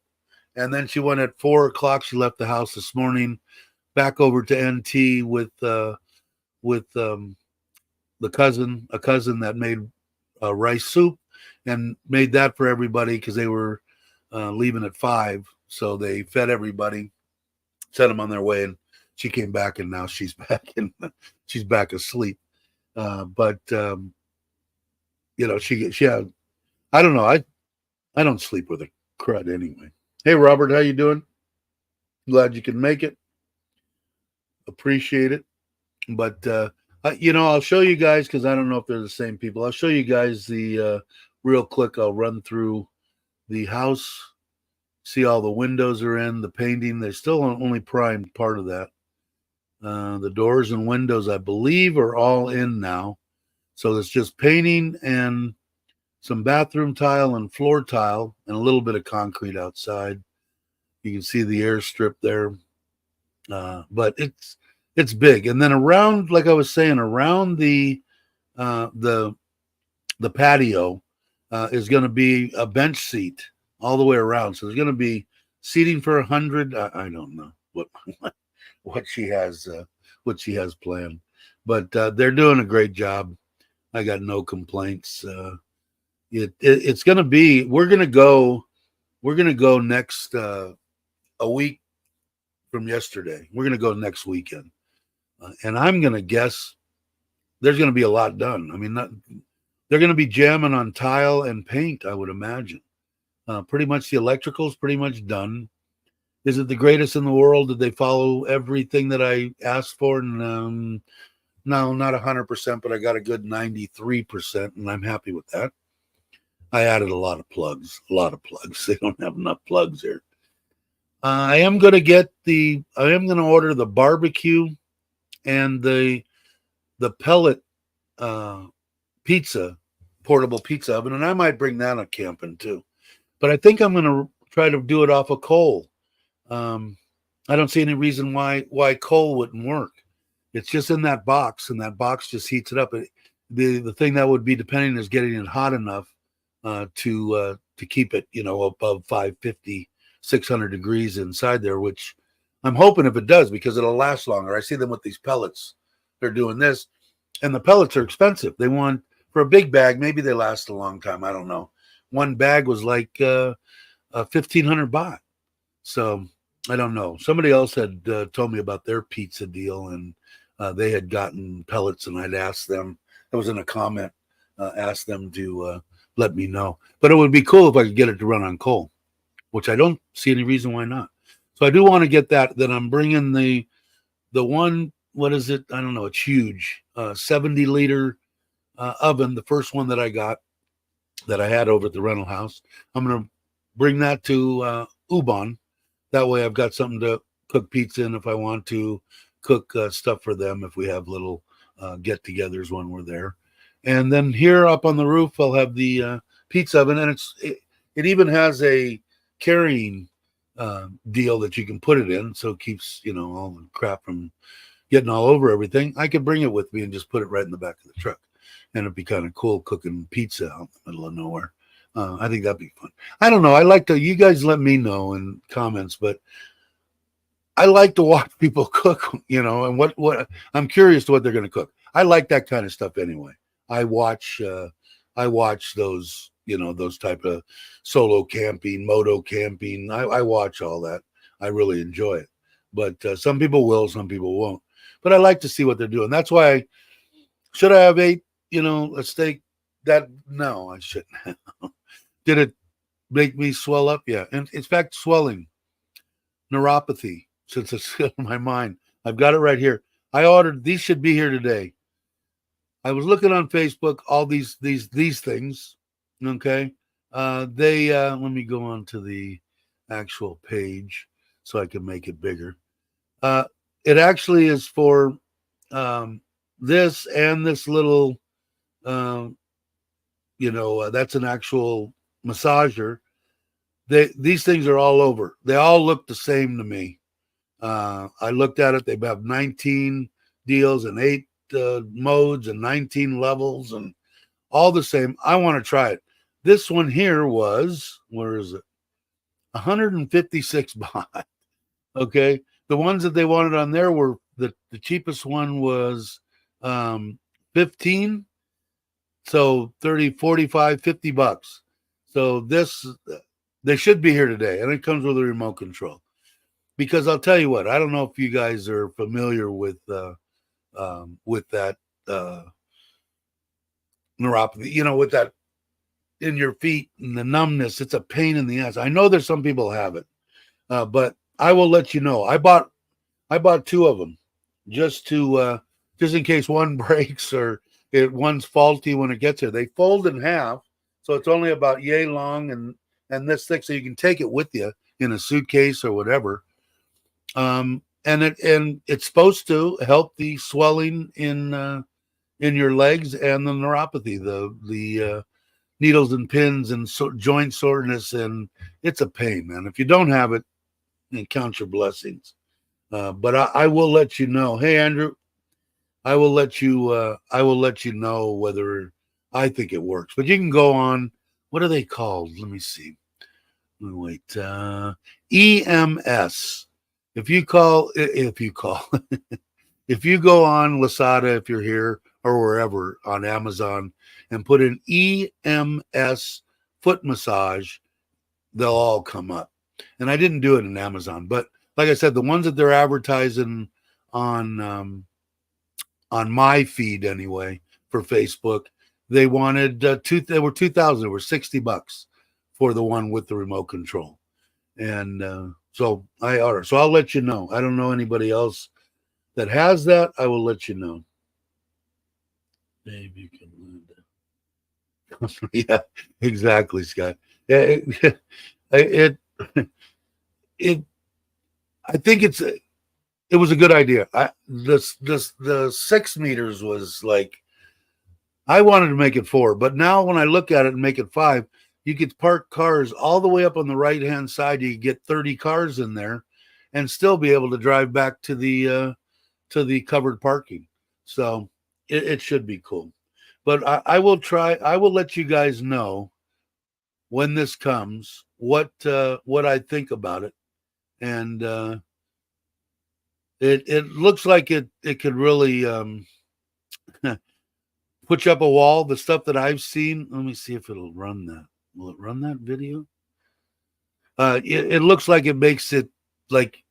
And then she went at 4:00. She left the house this morning, back over to NT with a cousin that made rice soup and made that for everybody because they were leaving at 5. So they fed everybody, sent them on their way. And she came back and now she's back and she's back asleep. But she had, I don't know. I don't sleep with a crud anyway. Hey, Robert, how you doing? Glad you can make it. Appreciate it. But I'll show you guys, because I don't know if they're the same people. I'll show you guys the real quick. I'll run through the house, see all the windows are in, the painting. They're still only primed part of that. The doors and windows, I believe, are all in now. So it's just painting and some bathroom tile and floor tile and a little bit of concrete outside. You can see the airstrip there. But it's big. And then around, like I was saying, around the patio is going to be a bench seat all the way around. So there's going to be seating for 100. I don't know what she has planned, but they're doing a great job. I got no complaints. It's going to be. We're going to go next a week from yesterday. We're going to go next weekend, and I'm going to guess there's going to be a lot done. I mean, they're going to be jamming on tile and paint, I would imagine. Pretty much the electrical's pretty much done. Is it the greatest in the world? Did they follow everything that I asked for? No, not 100%, but I got a good 93%, and I'm happy with that. I added a lot of plugs. They don't have enough plugs here. I am going to order the barbecue and the pellet portable pizza oven, and I might bring that on camping too. But I think I'm going to try to do it off of coal. I don't see any reason why coal wouldn't work. It's just in that box, and that box just heats it up. The thing that would be depending is getting it hot enough to keep it, above 550, 600 degrees inside there, which I'm hoping if it does, because it'll last longer. I see them with these pellets. They're doing this, and the pellets are expensive. They want, for a big bag, maybe they last a long time. I don't know. One bag was like 1,500 baht. So I don't know. Somebody else had told me about their pizza deal, and they had gotten pellets, and I'd asked them. It was in a comment. Asked them to let me know. But it would be cool if I could get it to run on coal, which I don't see any reason why not. So I do want to get that. Then I'm bringing the one. What is it? I don't know. It's huge. 70-liter oven. The first one that I got, that I had over at the rental house. I'm going to bring that to Ubon. That way I've got something to cook pizza in if I want to cook stuff for them, if we have little get-togethers when we're there. And then here up on the roof, I'll have the pizza oven, and it even has a carrying deal that you can put it in, so it keeps, all the crap from getting all over everything. I could bring it with me and just put it right in the back of the truck, and it'd be kind of cool cooking pizza out in the middle of nowhere. I think that'd be fun. I don't know. I like to, you guys let me know in comments, but I like to watch people cook, and what I'm curious to what they're going to cook. I like that kind of stuff anyway. I watch those, those type of solo camping, moto camping. I watch all that. I really enjoy it. But some people will, some people won't. But I like to see what they're doing. That's why should I have ate, a steak? No, I shouldn't have. Did it make me swell up? Yeah. And in fact, swelling, neuropathy, since it's in my mind. I've got it right here. I ordered, these should be here today. I was looking on Facebook, all these things. Okay. Let me go on to the actual page so I can make it bigger. It actually is for this and this little, that's an actual massager. These things are all over. They all look the same to me. I looked at it. They have 19 deals and 8 modes and 19 levels and all the same. I want to try it. This one here was, where is it? 156 baht. Okay. The ones that they wanted on there were the cheapest one was 15. So 30, 45, 50 bucks. So they should be here today. And it comes with a remote control. because I'll tell you what, I don't know if you guys are familiar with that neuropathy, with that in your feet and the numbness. It's a pain in the ass. I know there's some people have it, but I will let you know. I bought two of them just in case one breaks or one's faulty when it gets here. They fold in half, so it's only about yay long and this thick, so you can take it with you in a suitcase or whatever. And it's supposed to help the swelling in your legs and the neuropathy, the needles and pins and joint soreness, and it's a pain, man. If you don't have it, then count your blessings. But I will let you know. Hey, Andrew, I will let you know whether I think it works. But you can go on. What are they called? Let me see. Wait, EMS. If you go on Lazada, if you're here or wherever on Amazon, and put in EMS foot massage, they'll all come up. And I didn't do it in Amazon, but like I said, the ones that they're advertising on my feed anyway for Facebook, they wanted they were 2,000. They were $60 for the one with the remote control, and so I order. So I'll let you know. I don't know anybody else that has that. I will let you know. Maybe you can land it. Yeah, exactly, Scott. Yeah, it I think it was a good idea. The 6 meters was like, I wanted to make it 4, but now when I look at it and make it 5, you could park cars all the way up on the right hand side. You get 30 cars in there, and still be able to drive back to the covered parking. So it should be cool. But I will try. I will let you guys know when this comes what I think about it, and it looks like it could really put you up a wall. The stuff that I've seen. Let me see if it'll run that. Will it run that video? It looks like it makes it like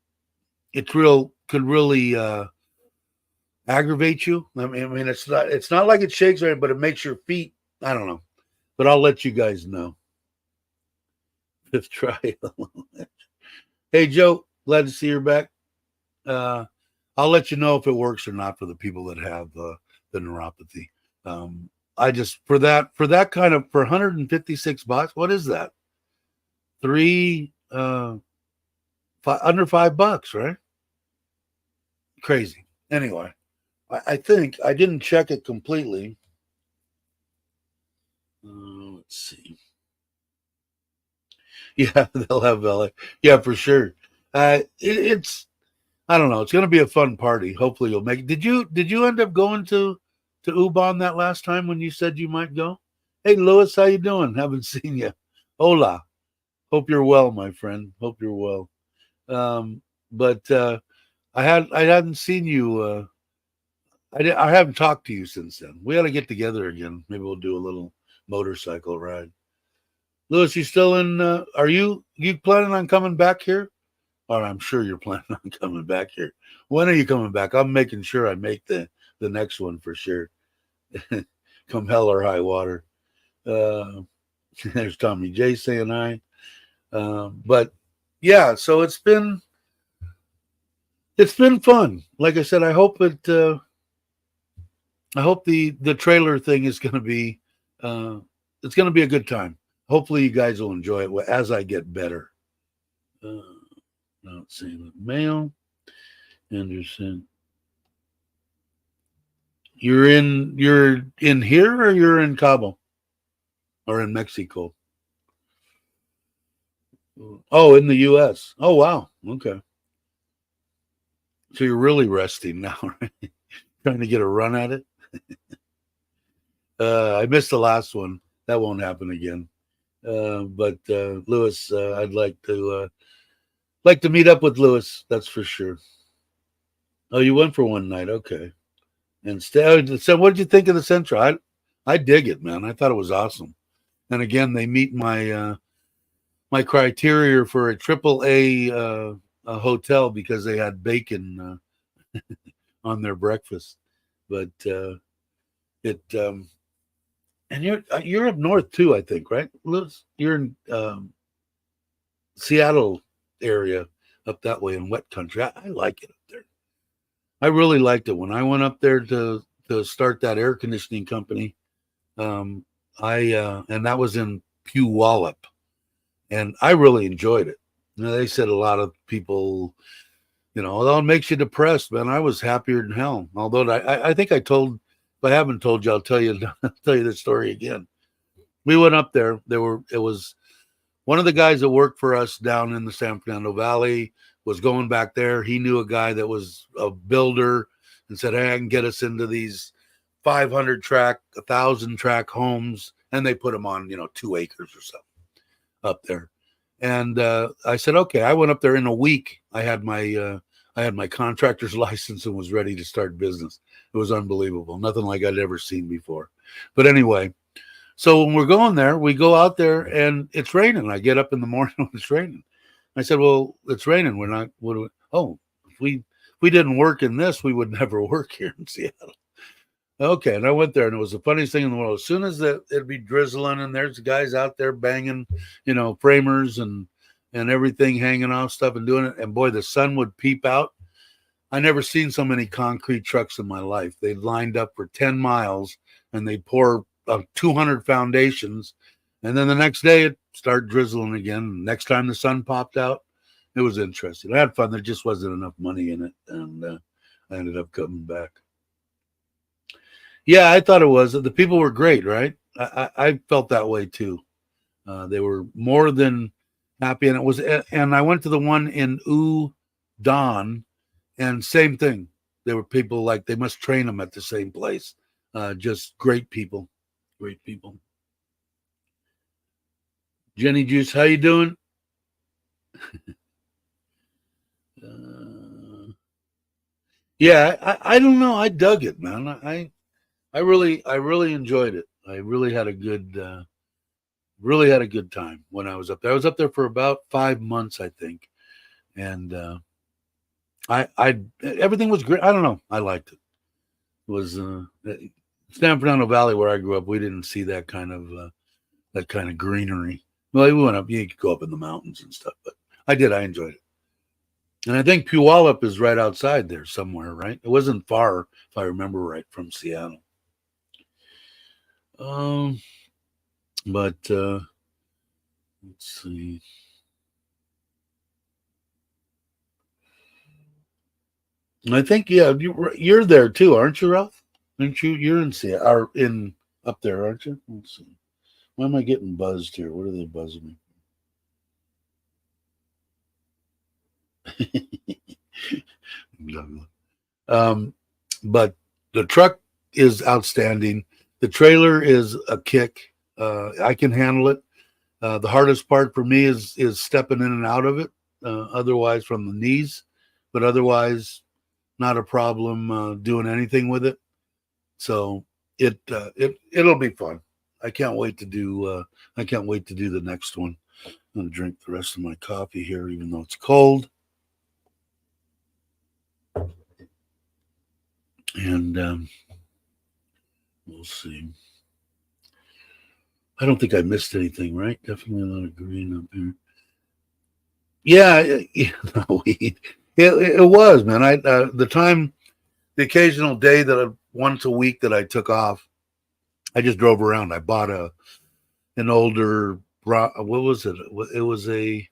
it could really aggravate you. I mean, it's not like it shakes or anything, but it makes your feet. I don't know, but I'll let you guys know. 5th try. Hey, Joe, glad to see you're back. I'll let you know if it works or not for the people that have the neuropathy. I just for that kind of for $156. What is that? Under $5, right? Crazy. Anyway, I think I didn't check it completely. Let's see. Yeah, they'll have valet. Yeah, for sure. It's I don't know. It's going to be a fun party. Hopefully, you'll make it. Did you end up going to Ubon that last time when you said you might go? Hey, Louis, how you doing? Haven't seen you. Hola. Hope you're well, my friend. Hope you're well. But I hadn't seen you. I haven't talked to you since then. We ought to get together again. Maybe we'll do a little motorcycle ride. Louis, you still in? Are you planning on coming back here? Or I'm sure you're planning on coming back here. When are you coming back? I'm making sure I make the next one for sure. Come hell or high water. There's Tommy J saying hi. But yeah, so it's been fun. Like I said, I hope the trailer thing is going to be it's going to be a good time. Hopefully you guys will enjoy it as I get better. Not seeing the mail. Anderson. You're in here or you're in Cabo or in Mexico? Oh, in the US. Oh, wow. Okay. So you're really resting now, right? Trying to get a run at it. I missed the last one. That won't happen again. But Louis, I'd like to meet up with Louis. That's for sure. Oh, you went for one night. Okay. And so what did you think of the Central? I dig it, man. I thought it was awesome. And again, they meet my my criteria for a AAA a hotel because they had bacon on their breakfast. But it and you're up north too, I think, right? You're in Seattle area up that way in wet country. I like it up there. I really liked it when I went up there to start that air conditioning company. I and that was in Puyallup, and I really enjoyed it. You know, they said a lot of people, you know, although it makes you depressed, man. I was happier than hell. Although I think I told, if I haven't told you, I'll tell you tell you the story again. We went up there. It was one of the guys that worked for us down in the San Fernando Valley was going back there. He knew a guy that was a builder and said, "Hey, I can get us into these 500 track, 1,000 track homes," and they put them on, 2 acres or so up there. And I said, "Okay." I went up there in a week. I had my contractor's license and was ready to start business. It was unbelievable, nothing like I'd ever seen before. But anyway, so when we're going there, we go out there and it's raining. I get up in the morning when it's raining. I said, "Well, it's raining. We're not. What do we, oh, if we didn't work in this, we would never work here in Seattle." Okay, and I went there, and it was the funniest thing in the world. As soon as it'd be drizzling, and there's guys out there banging, framers and everything, hanging off stuff and doing it. And boy, the sun would peep out. I never seen so many concrete trucks in my life. They lined up for 10 miles, and they pour 200 foundations, and then the next day it started drizzling again. Next time the sun popped out, it was interesting. I had fun. There just wasn't enough money in it, and I ended up coming back. Yeah, I thought it was. The people were great, right? I felt that way too. They were more than happy, and it was. And I went to the one in Udon, and same thing. There were people like they must train them at the same place. Just great people, great people. Jenny Juice, how you doing? Yeah, I don't know. I dug it, man. I really enjoyed it. I really had a good time when I was up there. I was up there for about 5 months, I think, and I everything was great. I don't know. I liked it. It was San Fernando Valley where I grew up. We didn't see that kind of greenery. Well, we went up. You could go up in the mountains and stuff, but I did. I enjoyed it. And I think Puyallup is right outside there somewhere, right? It wasn't far, if I remember right, from Seattle. But let's see. I think you're there too, aren't you, Ralph? Aren't you? You're in Seattle, or in up there, aren't you? Let's see. Why am I getting buzzed here? What are they buzzing me? But the truck is outstanding. The trailer is a kick. I can handle it. The hardest part for me is stepping in and out of it. Otherwise, from the knees, but otherwise, not a problem doing anything with it. So it'll be fun. I can't wait to do. I can't wait to do the next one. I'm gonna drink the rest of my coffee here, even though it's cold. And we'll see. I don't think I missed anything, right? Definitely a lot of green up here. Yeah, it was, man. The occasional day once a week that I took off, I just drove around. I bought an older what was it? It was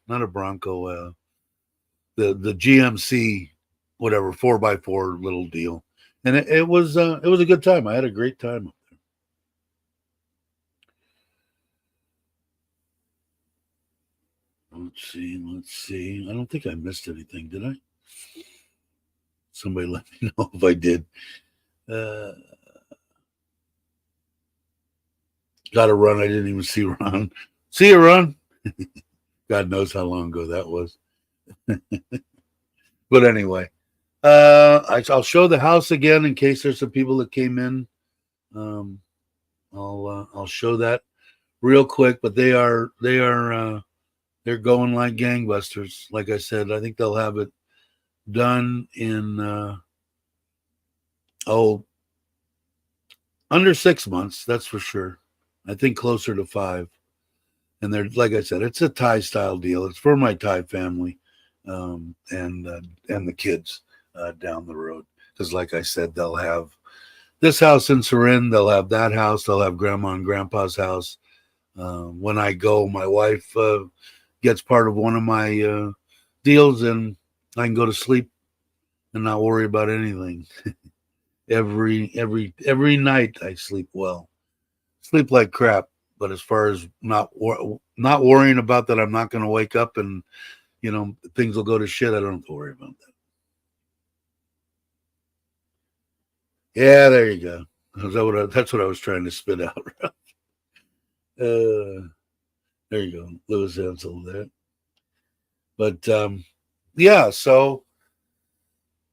not a Bronco, the GMC, whatever 4x4 little deal, and it was a good time. I had a great time. Let's see. I don't think I missed anything, did I? Somebody let me know if I did. Got to run. I didn't even see Ron. See you, Ron. God knows how long ago that was. But anyway, I'll show the house again in case there's some people that came in. I'll show that real quick. But they are they're going like gangbusters. Like I said, I think they'll have it done in oh under 6 months. That's for sure. I think closer to 5. And they're, like I said, it's a Thai style deal. It's for my Thai family, and the kids down the road. Because, like I said, they'll have this house in Surin. They'll have that house. They'll have Grandma and Grandpa's house. When I go, my wife gets part of one of my deals, and I can go to sleep and not worry about anything. every night I sleep well. Sleep like crap, but as far as not worrying about that, I'm not going to wake up and things will go to shit. I don't have to worry about that. Yeah, there you go. That's what I was trying to spit out. There you go, Lewis Ansel there. But yeah, so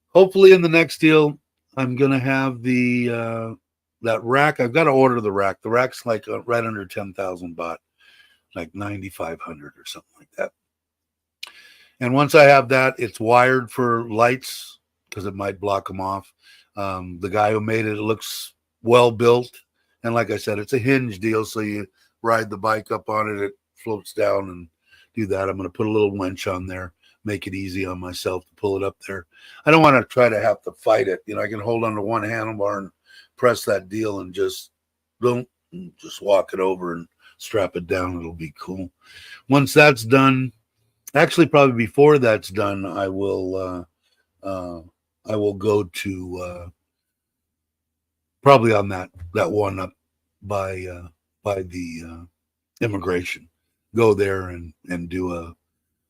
hopefully in the next deal, I'm gonna have the that rack. I've got to order the rack. The rack's like right under 10,000 baht, like 9,500 or something like that. And once I have that, it's wired for lights because it might block them off. The guy who made it looks well built, and like I said, it's a hinge deal, so you ride the bike up on it, it floats down and do that. I'm going to put a little winch on there, make it easy on myself to pull it up there. I don't want to try to have to fight it. I can hold on to one handlebar and press that deal and just walk it over and strap it down. It'll be cool. Once that's done, actually probably before that's done, I will go to probably on that one up by the immigration. Go there and do a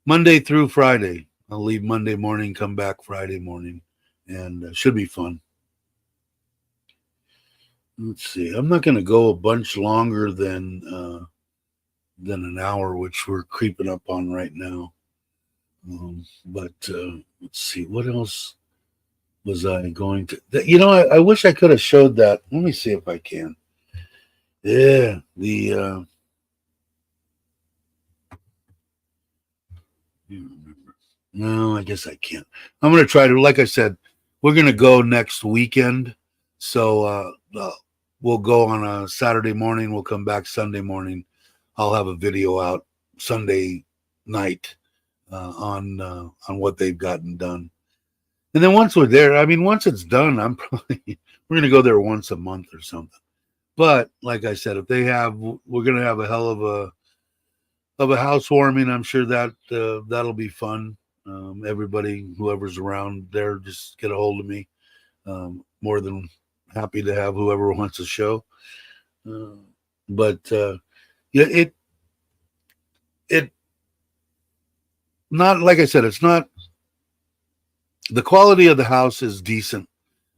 Monday through Friday. I'll leave Monday morning, come back Friday morning, and should be fun. Let's see. I'm not going to go a bunch longer than an hour, which we're creeping up on right now. But let's see. What else was I going to? I wish I could have showed that. Let me see if I can. Yeah, the. No, I guess I can't. I'm going to try to, like I said, we're going to go next weekend. So we'll go on a Saturday morning. We'll come back Sunday morning. I'll have a video out Sunday night on what they've gotten done. And then once we're there, once it's done, we're going to go there once a month or something. But like I said, we're going to have a hell of a housewarming. I'm sure that that'll be fun. Everybody, whoever's around there, just get a hold of me. More than happy to have whoever wants to show. But yeah, it not, like I said, it's not, the quality of the house is decent.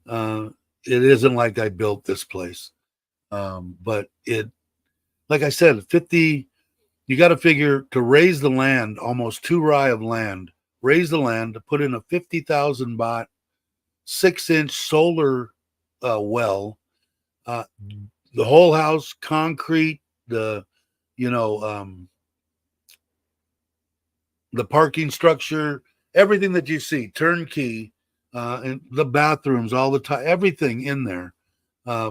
It isn't like I built this place. But like I said, 50, you got to figure to raise the land, almost 2 rai of land, raise the land to put in a 50,000 baht, 6-inch solar well, the whole house, concrete, the parking structure, everything that you see, turnkey, and the bathrooms, all the time, everything in there,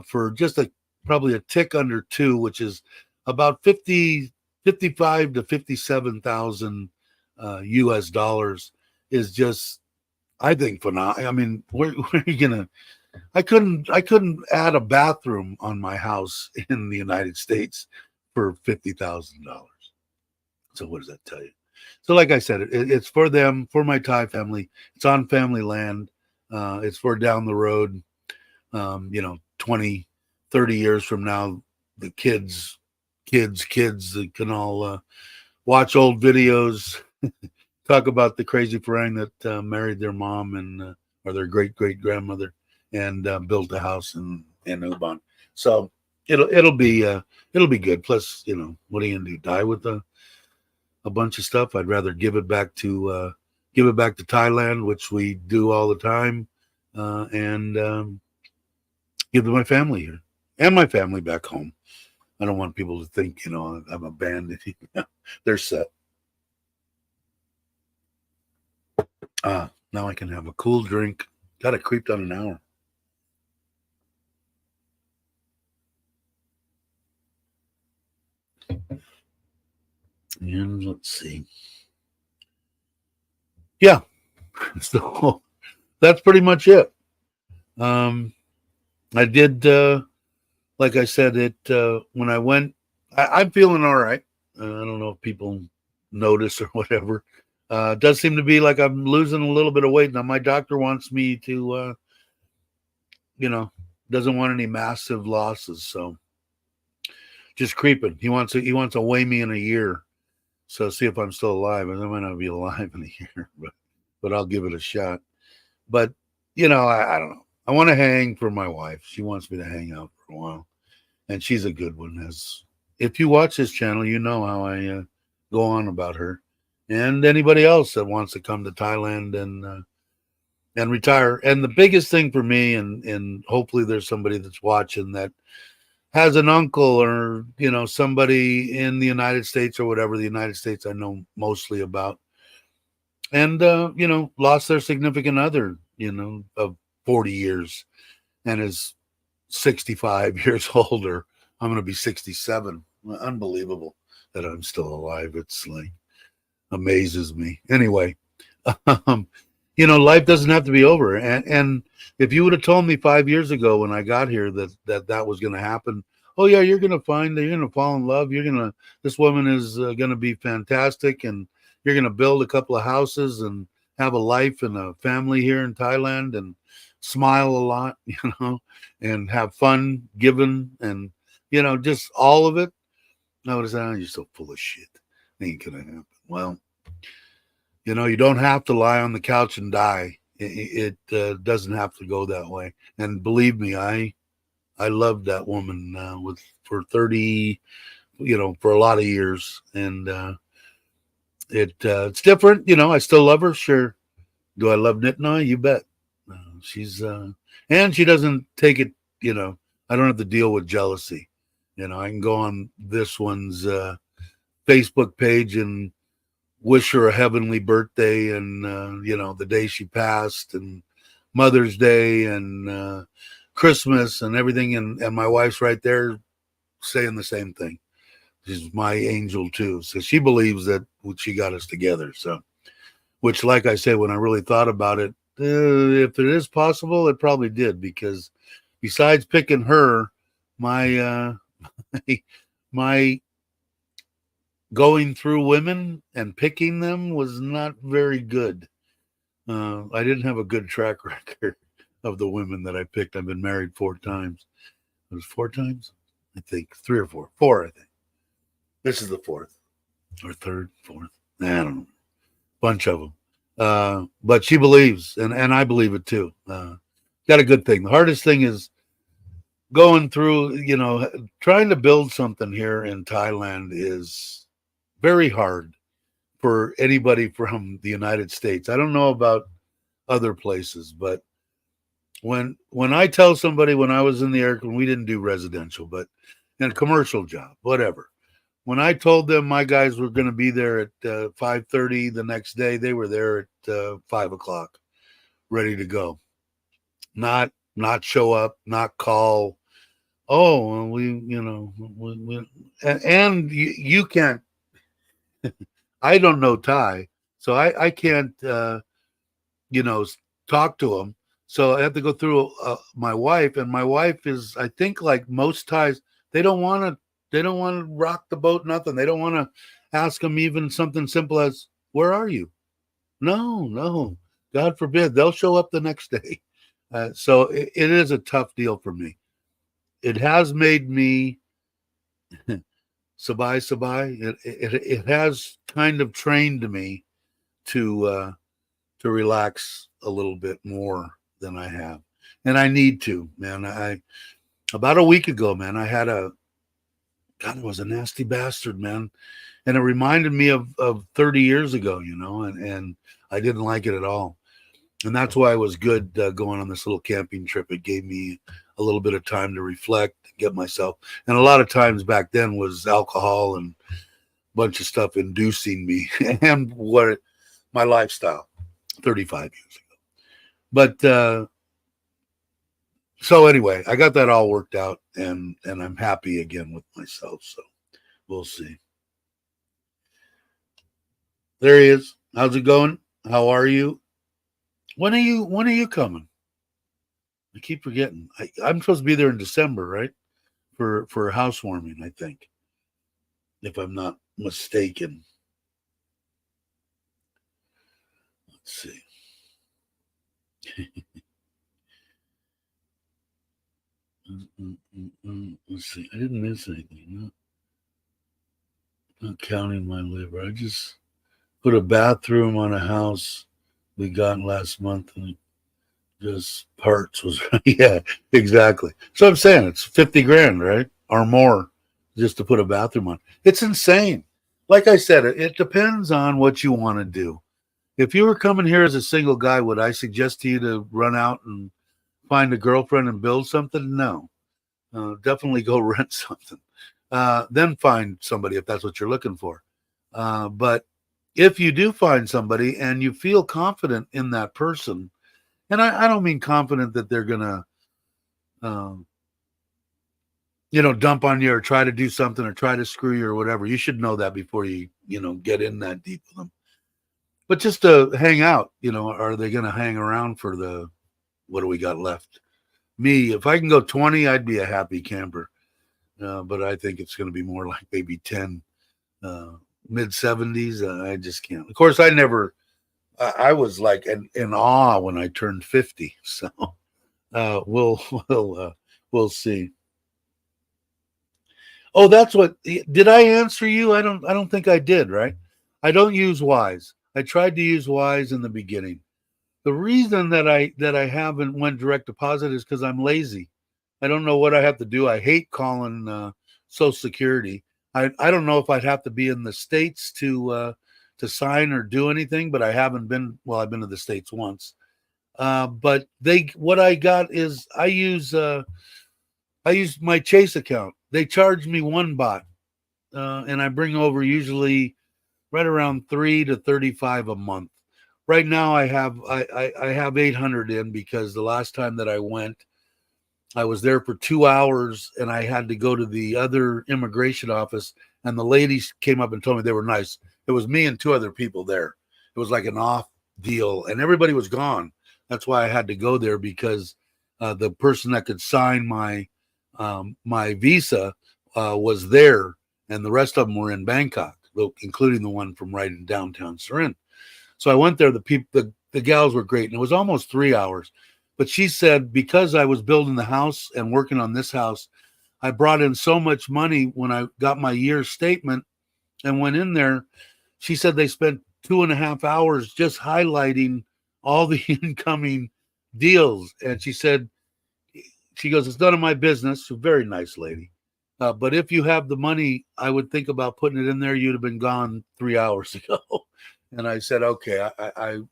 for just probably a tick under 2, which is about 55 to 57,000 US dollars, is just, I think, phenomenal. Where are you gonna? I couldn't add a bathroom on my house in the United States for $50,000. So what does that tell you? So like I said, it's for them, for my Thai family. It's on family land. It's for down the road. 20, 30 years from now, the kids that can all watch old videos, talk about the crazy Farang that married their mom or their great grandmother and built a house in Ubon. So it'll be good. Plus, what are you gonna do? Die with a bunch of stuff? I'd rather give it back to Thailand, which we do all the time, and give to my family here and my family back home. I don't want people to think, I'm abandoned. They're set. Now I can have a cool drink. Got it creeped on an hour. And let's see. Yeah. So that's pretty much it. I did, like I said, when I went, I'm feeling all right. I don't know if people notice or whatever. It does seem to be like I'm losing a little bit of weight. Now, my doctor wants me to, doesn't want any massive losses. So just creeping. He wants to weigh me in a year. So see if I'm still alive. I might not be alive in a year, but I'll give it a shot. But, I don't know. I want to hang for my wife. She wants me to hang out for a while. And she's a good one. If you watch this channel, you know how I go on about her. And anybody else that wants to come to Thailand and retire. And the biggest thing for me, and hopefully there's somebody that's watching that has an uncle or, somebody in the United States or whatever, the United States I know mostly about, and, lost their significant other, of 40 years and is 65 years older. I'm going to be 67. Unbelievable that I'm still alive. It's like amazes me. Anyway, life doesn't have to be over. And if you would have told me 5 years ago when I got here that was going to happen, oh yeah, you're going to find that you're going to fall in love. This woman is going to be fantastic, and you're going to build a couple of houses and have a life and a family here in Thailand and smile a lot, and have fun giving and, just all of it. I would have said, oh, you're so full of shit. Ain't going to happen. Well, you don't have to lie on the couch and die. It doesn't have to go that way. And believe me, I loved that woman for 30, for a lot of years. And it's different. I still love her. Sure. Do I love Nitna? You bet. She's and she doesn't take it. I don't have to deal with jealousy. I can go on this one's Facebook page and wish her a heavenly birthday and, the day she passed and Mother's Day and Christmas and everything. And my wife's right there saying the same thing. She's my angel too. So she believes that she got us together. So, which, like I said, when I really thought about it, if it is possible, it probably did, because besides picking her, my my going through women and picking them was not very good. I didn't have a good track record of the women that I picked. I've been married 4 times. It was 4 times? I think 3 or 4. 4, I think. This is the 4th or 3rd, 4th. I don't know. Bunch of them. But she believes, and I believe it too. Got a good thing. The hardest thing is going through, trying to build something here in Thailand is very hard for anybody from the United States. I don't know about other places, but when I tell somebody, when I was in the air, when we didn't do residential, but in a commercial job, whatever. When I told them my guys were going to be there at 5:30 the next day, they were there at 5 o'clock, ready to go. Not show up, not call. Oh, and you can't. I don't know Thai, so I can't, talk to them. So I have to go through my wife, and my wife is, I think, like most Thais, they don't want to rock the boat, nothing. They don't want to ask them even something simple as, where are you? No, God forbid. They'll show up the next day. So it is a tough deal for me. It has made me sabai. It has kind of trained me to relax a little bit more than I have, and I need to, man. About a week ago, man, I had God, it was a nasty bastard, man, and it reminded me of 30 years ago, and I didn't like it at all. And that's why it was good going on this little camping trip. It gave me a little bit of time to reflect, get myself. And a lot of times back then was alcohol and a bunch of stuff inducing me and my lifestyle. 35 years ago. But so anyway, I got that all worked out, and I'm happy again with myself. So we'll see. There he is. How's it going? How are you? When are you coming? I keep forgetting. I'm supposed to be there in December, right? For a housewarming, I think, if I'm not mistaken. Let's see. Let's see. I didn't miss anything. Not counting my liver. I just put a bathroom on a house we got last month, and just parts was yeah, exactly. So I'm saying it's 50 grand, right, or more, just to put a bathroom on. It's insane. Like I said, it depends on what you want to do. If you were coming here as a single guy, would I suggest to you to run out and find a girlfriend and build something? No. Definitely go rent something. Then find somebody if that's what you're looking for. But if you do find somebody and you feel confident in that person, and I don't mean confident that they're gonna, dump on you or try to do something or try to screw you or whatever. You should know that before you get in that deep with them. But just to hang out, are they gonna hang around for the what do we got left? Me, if I can go 20, I'd be a happy camper. But I think it's going to be more like maybe 10, mid 70s. I just can't. Of course, I was like in awe when I turned 50. So we'll see. Oh, that's what, did I answer you? I don't think I did, right? I don't use Wise. I tried to use Wise in the beginning. The reason that I haven't went direct deposit is because I'm lazy. I don't know what I have to do. I hate calling Social Security. I don't know if I'd have to be in the States to sign or do anything, but I haven't been. Well, I've been to the States once. But what I got is I use my Chase account. They charge me 1 baht, and I bring over usually right around 3 to 35 a month. Right now, I have 800 in because the last time that I went, I was there for 2 hours and I had to go to the other immigration office. And the ladies came up and told me they were nice. It was me and 2 other people there. It was like an off deal, and everybody was gone. That's why I had to go there because the person that could sign my visa was there, and the rest of them were in Bangkok, including the one from right in downtown Surin. So I went there. The gals were great, and it was almost 3 hours. But she said because I was building the house and working on this house, I brought in so much money when I got my year's statement and went in there. She said they spent 2.5 hours just highlighting all the incoming deals. And she goes, it's none of my business. She's a very nice lady. But if you have the money, I would think about putting it in there. You'd have been gone 3 hours ago. And I said, okay,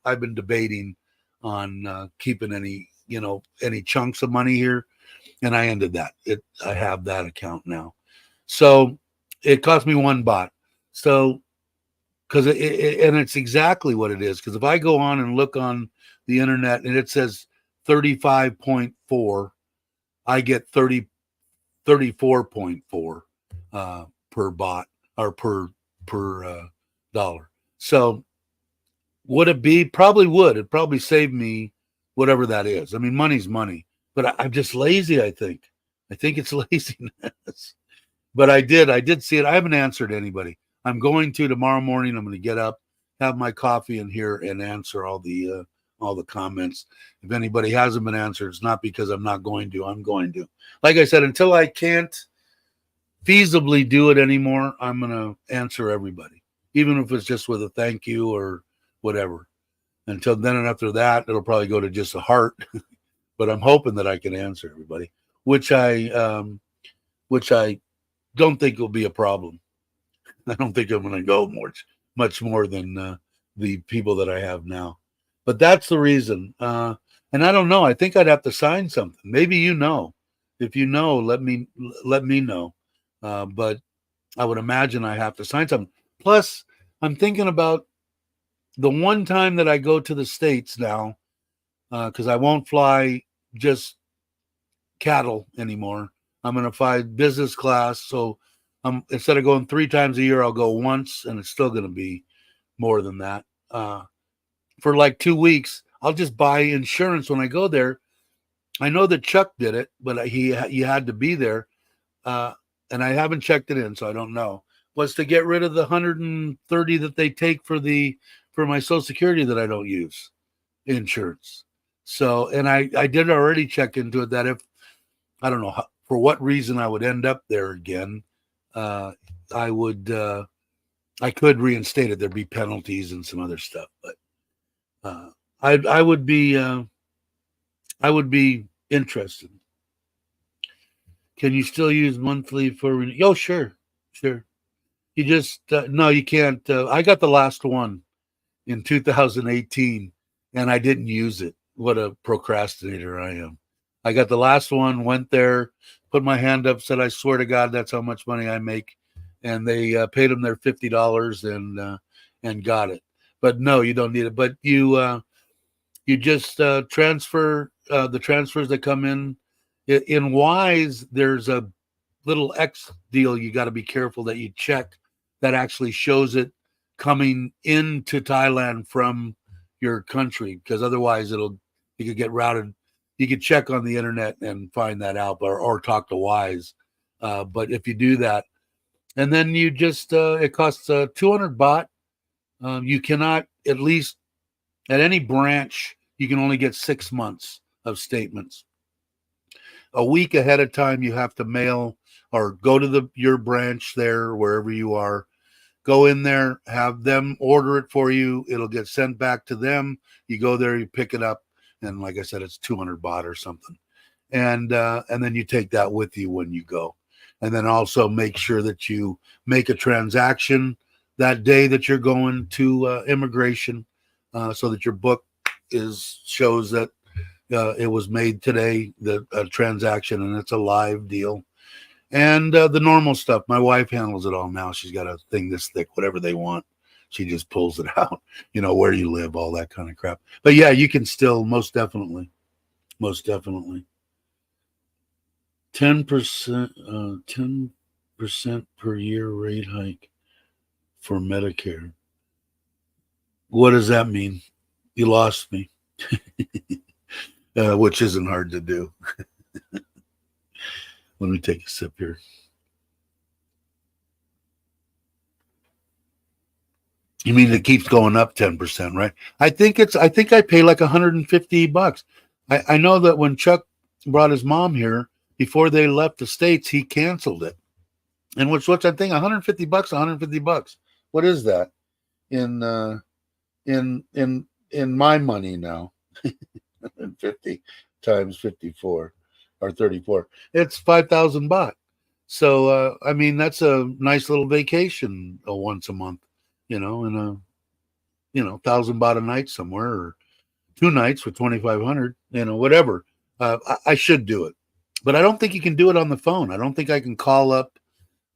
I've been debating on keeping any chunks of money here. And I ended that. I have that account now. So it cost me 1 baht. So, and it's exactly what it is. Because if I go on and look on the internet and it says 35.4, I get 34.4 per baht or per dollar. So would it be? Probably would. It'd probably save me whatever that is. I mean, money's money, but I'm just lazy. I think it's laziness. But I did see it. I haven't answered anybody. I'm going to tomorrow morning. I'm going to get up, have my coffee in here, and answer all the comments. If anybody hasn't been answered, it's not because I'm not going to. I'm going to. Like I said, until I can't feasibly do it anymore, I'm going to answer everybody, even if it's just with a thank you or whatever. Until then, and after that, it'll probably go to just a heart. But I'm hoping that I can answer everybody, which I don't think will be a problem. I don't think I'm going to go much more than the people that I have now. But that's the reason. And I don't know. I think I'd have to sign something. Maybe if you know, let me know. But I would imagine I have to sign something. Plus, I'm thinking about the one time that I go to the States now, because I won't fly just cattle anymore. I'm going to fly business class. So instead of going 3 times a year, I'll go once, and it's still going to be more than that. For like 2 weeks, I'll just buy insurance when I go there. I know that Chuck did it, but he had to be there, and I haven't checked it in, so I don't know. Was to get rid of the 130 that they take for my Social Security that I don't use insurance. So, and I did already check into it that if I don't know for what reason I would end up there again, I could reinstate it. There'd be penalties and some other stuff, but I would be interested. Can you still use monthly for? Oh, sure. You just no, you can't. I got the last one in 2018, and I didn't use it. What a procrastinator I am. I got the last one, went there, put my hand up, said, I swear to God, that's how much money I make. And they paid them their $50 and got it. But no, you don't need it. But you just transfer the transfers that come in. In Wise, there's a little X deal you got to be careful that you check that actually shows it coming into Thailand from your country, because otherwise you could get routed. You could check on the internet and find that out, or talk to Wise. But if you do that, and then you just it costs 200 baht. You cannot, at least at any branch, you can only get 6 months of statements. A week ahead of time, you have to mail or go to your branch there, wherever you are. Go in there, have them order it for you. It'll get sent back to them. You go there, you pick it up, and like I said, it's 200 baht or something. And then you take that with you when you go. And then also make sure that you make a transaction that day that you're going to immigration, so that your book shows that it was made today, the transaction, and it's a live deal. And the normal stuff, my wife handles it all now. She's got a thing this thick, whatever they want. She just pulls it out, where you live, all that kind of crap. But yeah, you can still, most definitely. 10% per year rate hike for Medicare. What does that mean? You lost me. Which isn't hard to do. Let me take a sip here. You mean it keeps going up 10%, right? I think I pay like $150. I know that when Chuck brought his mom here, before they left the States, he canceled it. And what's that thing? $150. What is that in my money now? 50 times 54 or 34. It's 5,000 baht. So I mean, that's a nice little vacation once a month, in a 1,000 baht a night somewhere, or 2 nights for 2,500, whatever. I should do it, but I don't think you can do it on the phone. I don't think I can call up.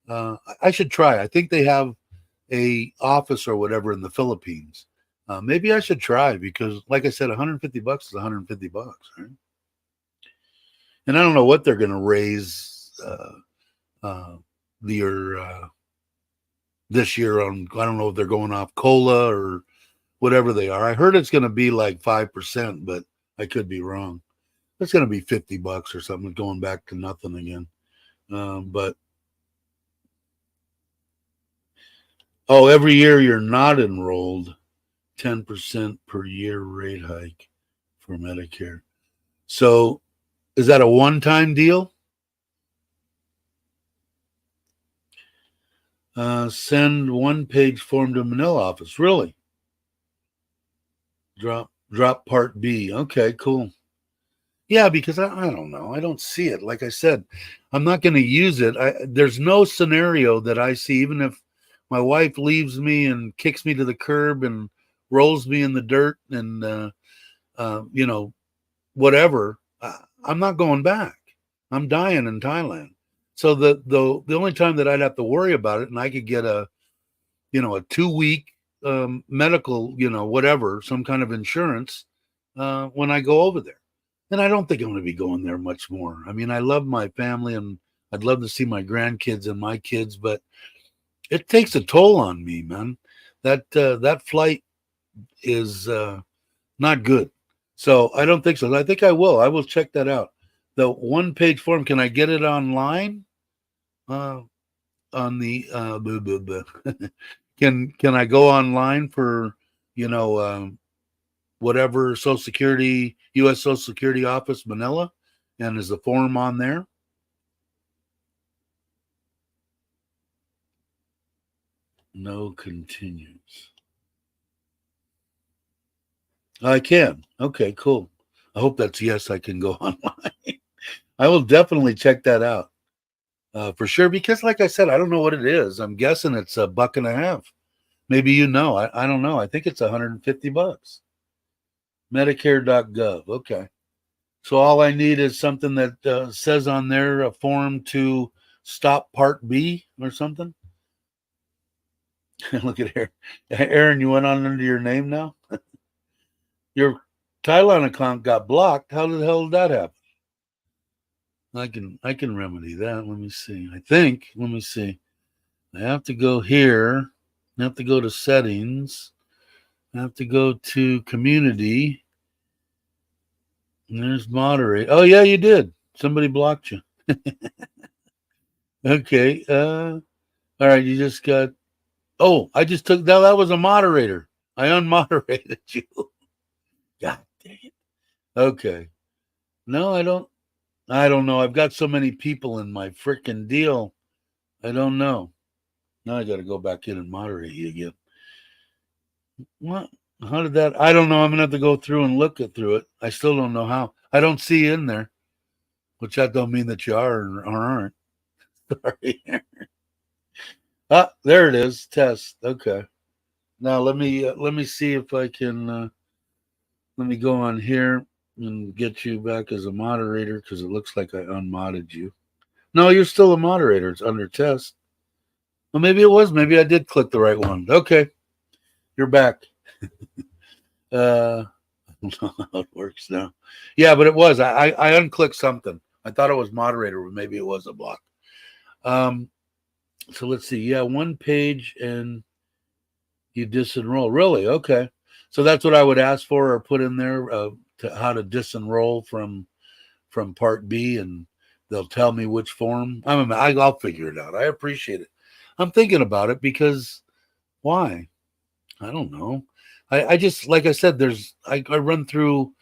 I should try. I think they have a office or whatever in the Philippines. Maybe I should try, because like I said, $150 is $150, right? And I don't know what they're going to raise this year on. I don't know if they're going off COLA or whatever they are. I heard it's going to be like 5%, but I could be wrong. It's going to be $50 or something, going back to nothing again. But every year you're not enrolled, 10% per year rate hike for Medicare. So is that a one-time deal? Send 1-page form to Manila office. Really? Drop part B. Okay, cool. Yeah, because I don't know. I don't see it. Like I said, I'm not going to use it. There's no scenario that I see, even if my wife leaves me and kicks me to the curb and rolls me in the dirt and, whatever, I'm not going back. I'm dying in Thailand. So the only time that I'd have to worry about it, and I could get a 2-week medical, whatever, some kind of insurance when I go over there. And I don't think I'm going to be going there much more. I mean, I love my family and I'd love to see my grandkids and my kids, but it takes a toll on me, man. That flight is not good. So I don't think so. I think I will. I will check that out. The one-page form, can I get it online? On the blah, blah, blah. Can I go online for whatever Social Security, U.S. Social Security Office, Manila, and is the form on there? No, continues. I can. Okay, cool. I hope that's yes. I can go online. I will definitely check that out for sure. Because, like I said, I don't know what it is. I'm guessing it's $1.50. Maybe I don't know. I think it's $150. Medicare.gov. Okay. So all I need is something that says on there a form to stop Part B or something. Look at here, Aaron. You went on under your name now. Your Thailand account got blocked. How the hell did that happen? I can remedy that. Let me see. Let me see. I have to go here. I have to go to settings. I have to go to community. And there's moderate. Oh yeah, you did. Somebody blocked you. Okay. All right. You just got. Oh, I just took that. That was a moderator. I unmoderated you. God dang it. Okay. No, I don't. I don't know. I've got so many people in my freaking deal. I don't know. Now I got to go back in and moderate you again. What? How did that? I don't know. I'm gonna have to go through and look through it. I still don't know how. I don't see in there, which that don't mean that you are or aren't. Sorry. Ah, there it is. Test. Okay. Now let me see if I can. Let me go on here and get you back as a moderator because it looks like I unmodded you. No, you're still a moderator. It's under test. Well, maybe it was. Maybe I did click the right one. Okay, you're back. I don't know how it works now. Yeah, but it was. I unclicked something. I thought it was moderator, but maybe it was a block. So let's see. Yeah, one page and you disenroll. Really? Okay. So that's what I would ask for or put in there to how to disenroll from Part B, and they'll tell me which form. I'll figure it out. I appreciate it. I'm thinking about it because why? I don't know. I just, like I said, I run through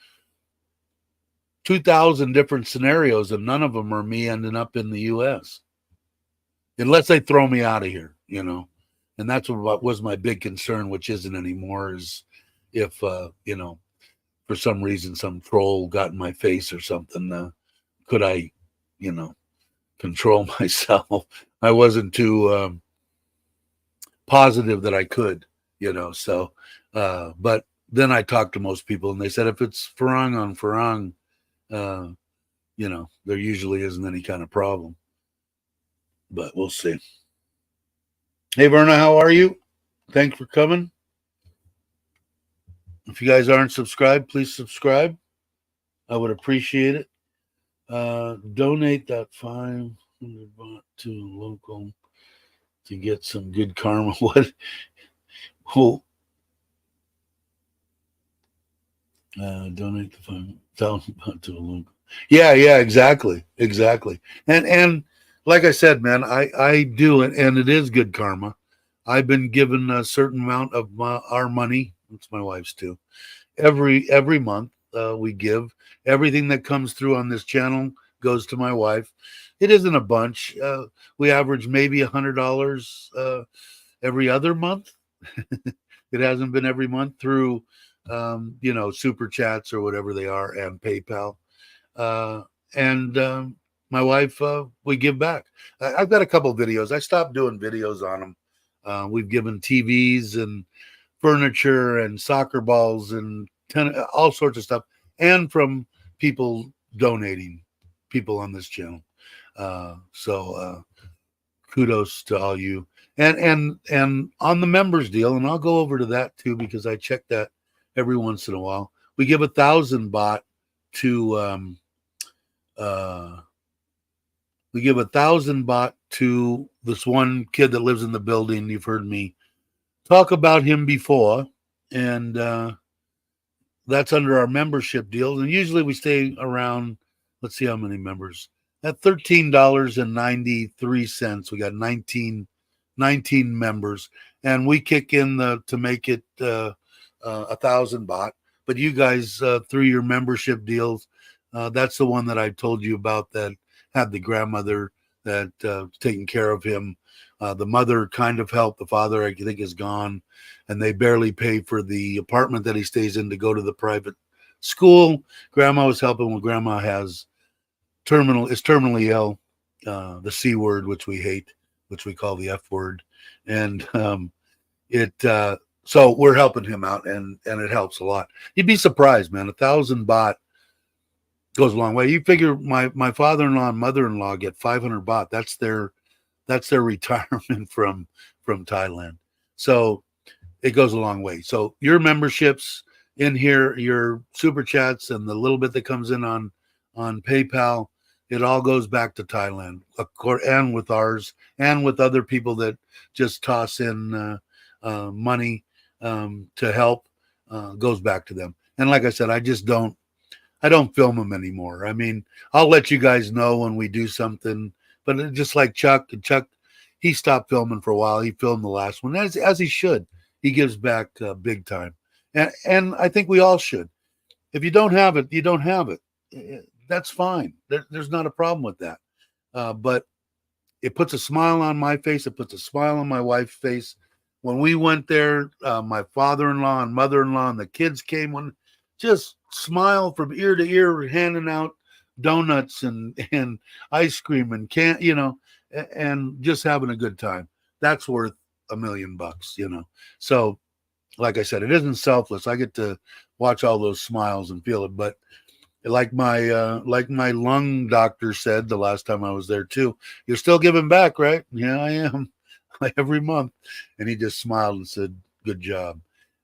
2,000 different scenarios, and none of them are me ending up in the U.S. unless they throw me out of here, And that's what was my big concern, which isn't anymore, is if, for some reason, some troll got in my face or something, could I, control myself? I wasn't too positive that I could, so, but then I talked to most people and they said, if it's Farang on Farang, there usually isn't any kind of problem, but we'll see. Hey, Verna, how are you? Thanks for coming. If you guys aren't subscribed, please subscribe. I would appreciate it. Donate that $500 to local to get some good karma. What? Well, donate the $5,000 to a local. Yeah, exactly. And like I said, man, I do it, and it is good karma. I've been given a certain amount of our money. It's my wife's too. Every month we give. Everything that comes through on this channel goes to my wife. It isn't a bunch. We average maybe $100 every other month. It hasn't been every month through, super chats or whatever they are, and PayPal. And my wife, we give back. I've got a couple of videos. I stopped doing videos on them. We've given TVs and furniture and soccer balls and all sorts of stuff, and from people donating, people on this channel. So kudos to all you. And on the members deal, and I'll go over to that too because I check that every once in a while. We give 1,000 baht to we give 1,000 baht to this one kid that lives in the building. You've heard me talk about him before, and that's under our membership deal. And usually we stay around, let's see how many members. At $13.93, we got 19 members, and we kick in to make it 1,000 baht. But you guys, through your membership deals, that's the one that I told you about that had the grandmother that taking care of him. The mother kind of helped. The father, I think, is gone, and they barely pay for the apartment that he stays in to go to the private school. Grandma was helping when grandma is terminally ill, the C word, which we hate, which we call the F word. And so we're helping him out, and it helps a lot. You'd be surprised, man. 1,000 baht goes a long way. You figure my father-in-law and mother-in-law get 500 baht. That's their retirement from Thailand. So it goes a long way. So your memberships in here, your super chats, and the little bit that comes in on PayPal, it all goes back to Thailand, and with ours, and with other people that just toss in money to help, goes back to them. And like I said, I don't film them anymore. I mean, I'll let you guys know when we do something, but just like Chuck, he stopped filming for a while. He filmed the last one, as he should. He gives back big time. And I think we all should. If you don't have it, you don't have it. That's fine. There's not a problem with that. But it puts a smile on my face. It puts a smile on my wife's face. When we went there, my father-in-law and mother-in-law and the kids came, just smile from ear to ear, handing out donuts and ice cream and and just having a good time. That's worth $1 million, So, like I said, it isn't selfless. I get to watch all those smiles and feel it. But like my lung doctor said the last time I was there too, you're still giving back, right? Yeah, I am. Every month. And he just smiled and said, good job.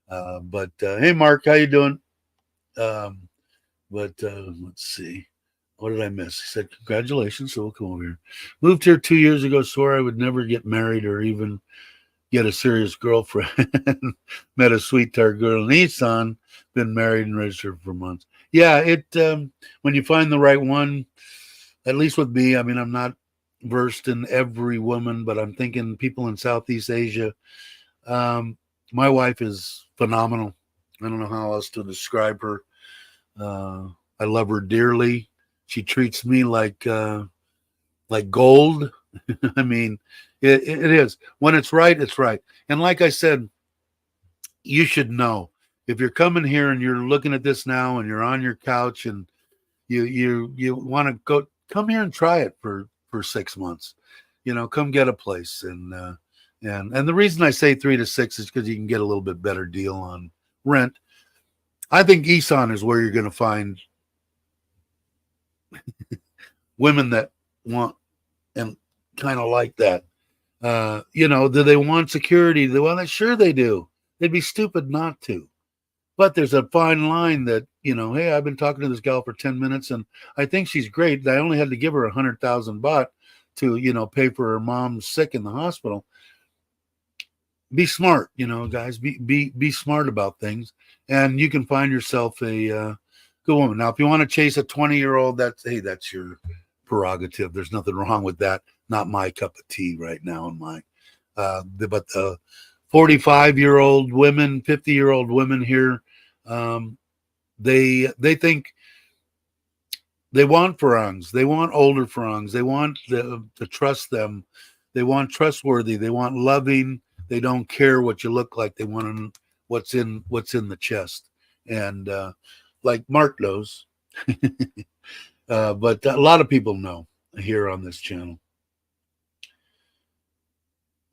But hey, Mark, how you doing? Let's see. What did I miss? He said, congratulations. So we'll come over here. Moved here 2 years ago. Swore I would never get married or even get a serious girlfriend. Met a sweet tart girl in Nissan. Been married and registered for months. Yeah, when you find the right one, at least with me, I mean, I'm not versed in every woman, but I'm thinking people in Southeast Asia. My wife is phenomenal. I don't know how else to describe her. I love her dearly. She treats me like gold. I mean, it is. When it's right, it's right. And like I said, you should know if you're coming here and you're looking at this now and you're on your couch and you want to come here and try it for 6 months. Come get a place. And the reason I say 3 to 6 is because you can get a little bit better deal on rent. I think Isan is where you're going to find women that want and kind of like that. Do they want security? Sure they do. They'd be stupid not to. But there's a fine line that, hey, I've been talking to this gal for 10 minutes and I think she's great. I only had to give her 100,000 baht to, pay for her mom's sick in the hospital. Be smart, guys, be smart about things. And you can find yourself a good woman. Now, if you want to chase a 20-year-old, that's your prerogative. There's nothing wrong with that. Not my cup of tea right now in mine. But the 45-year-old women, 50-year-old women here, they think they want farangs. They want older farangs. They want to trust them. They want trustworthy. They want loving. They don't care what you look like. They want what's in the chest. And like Mark knows, but a lot of people know here on this channel.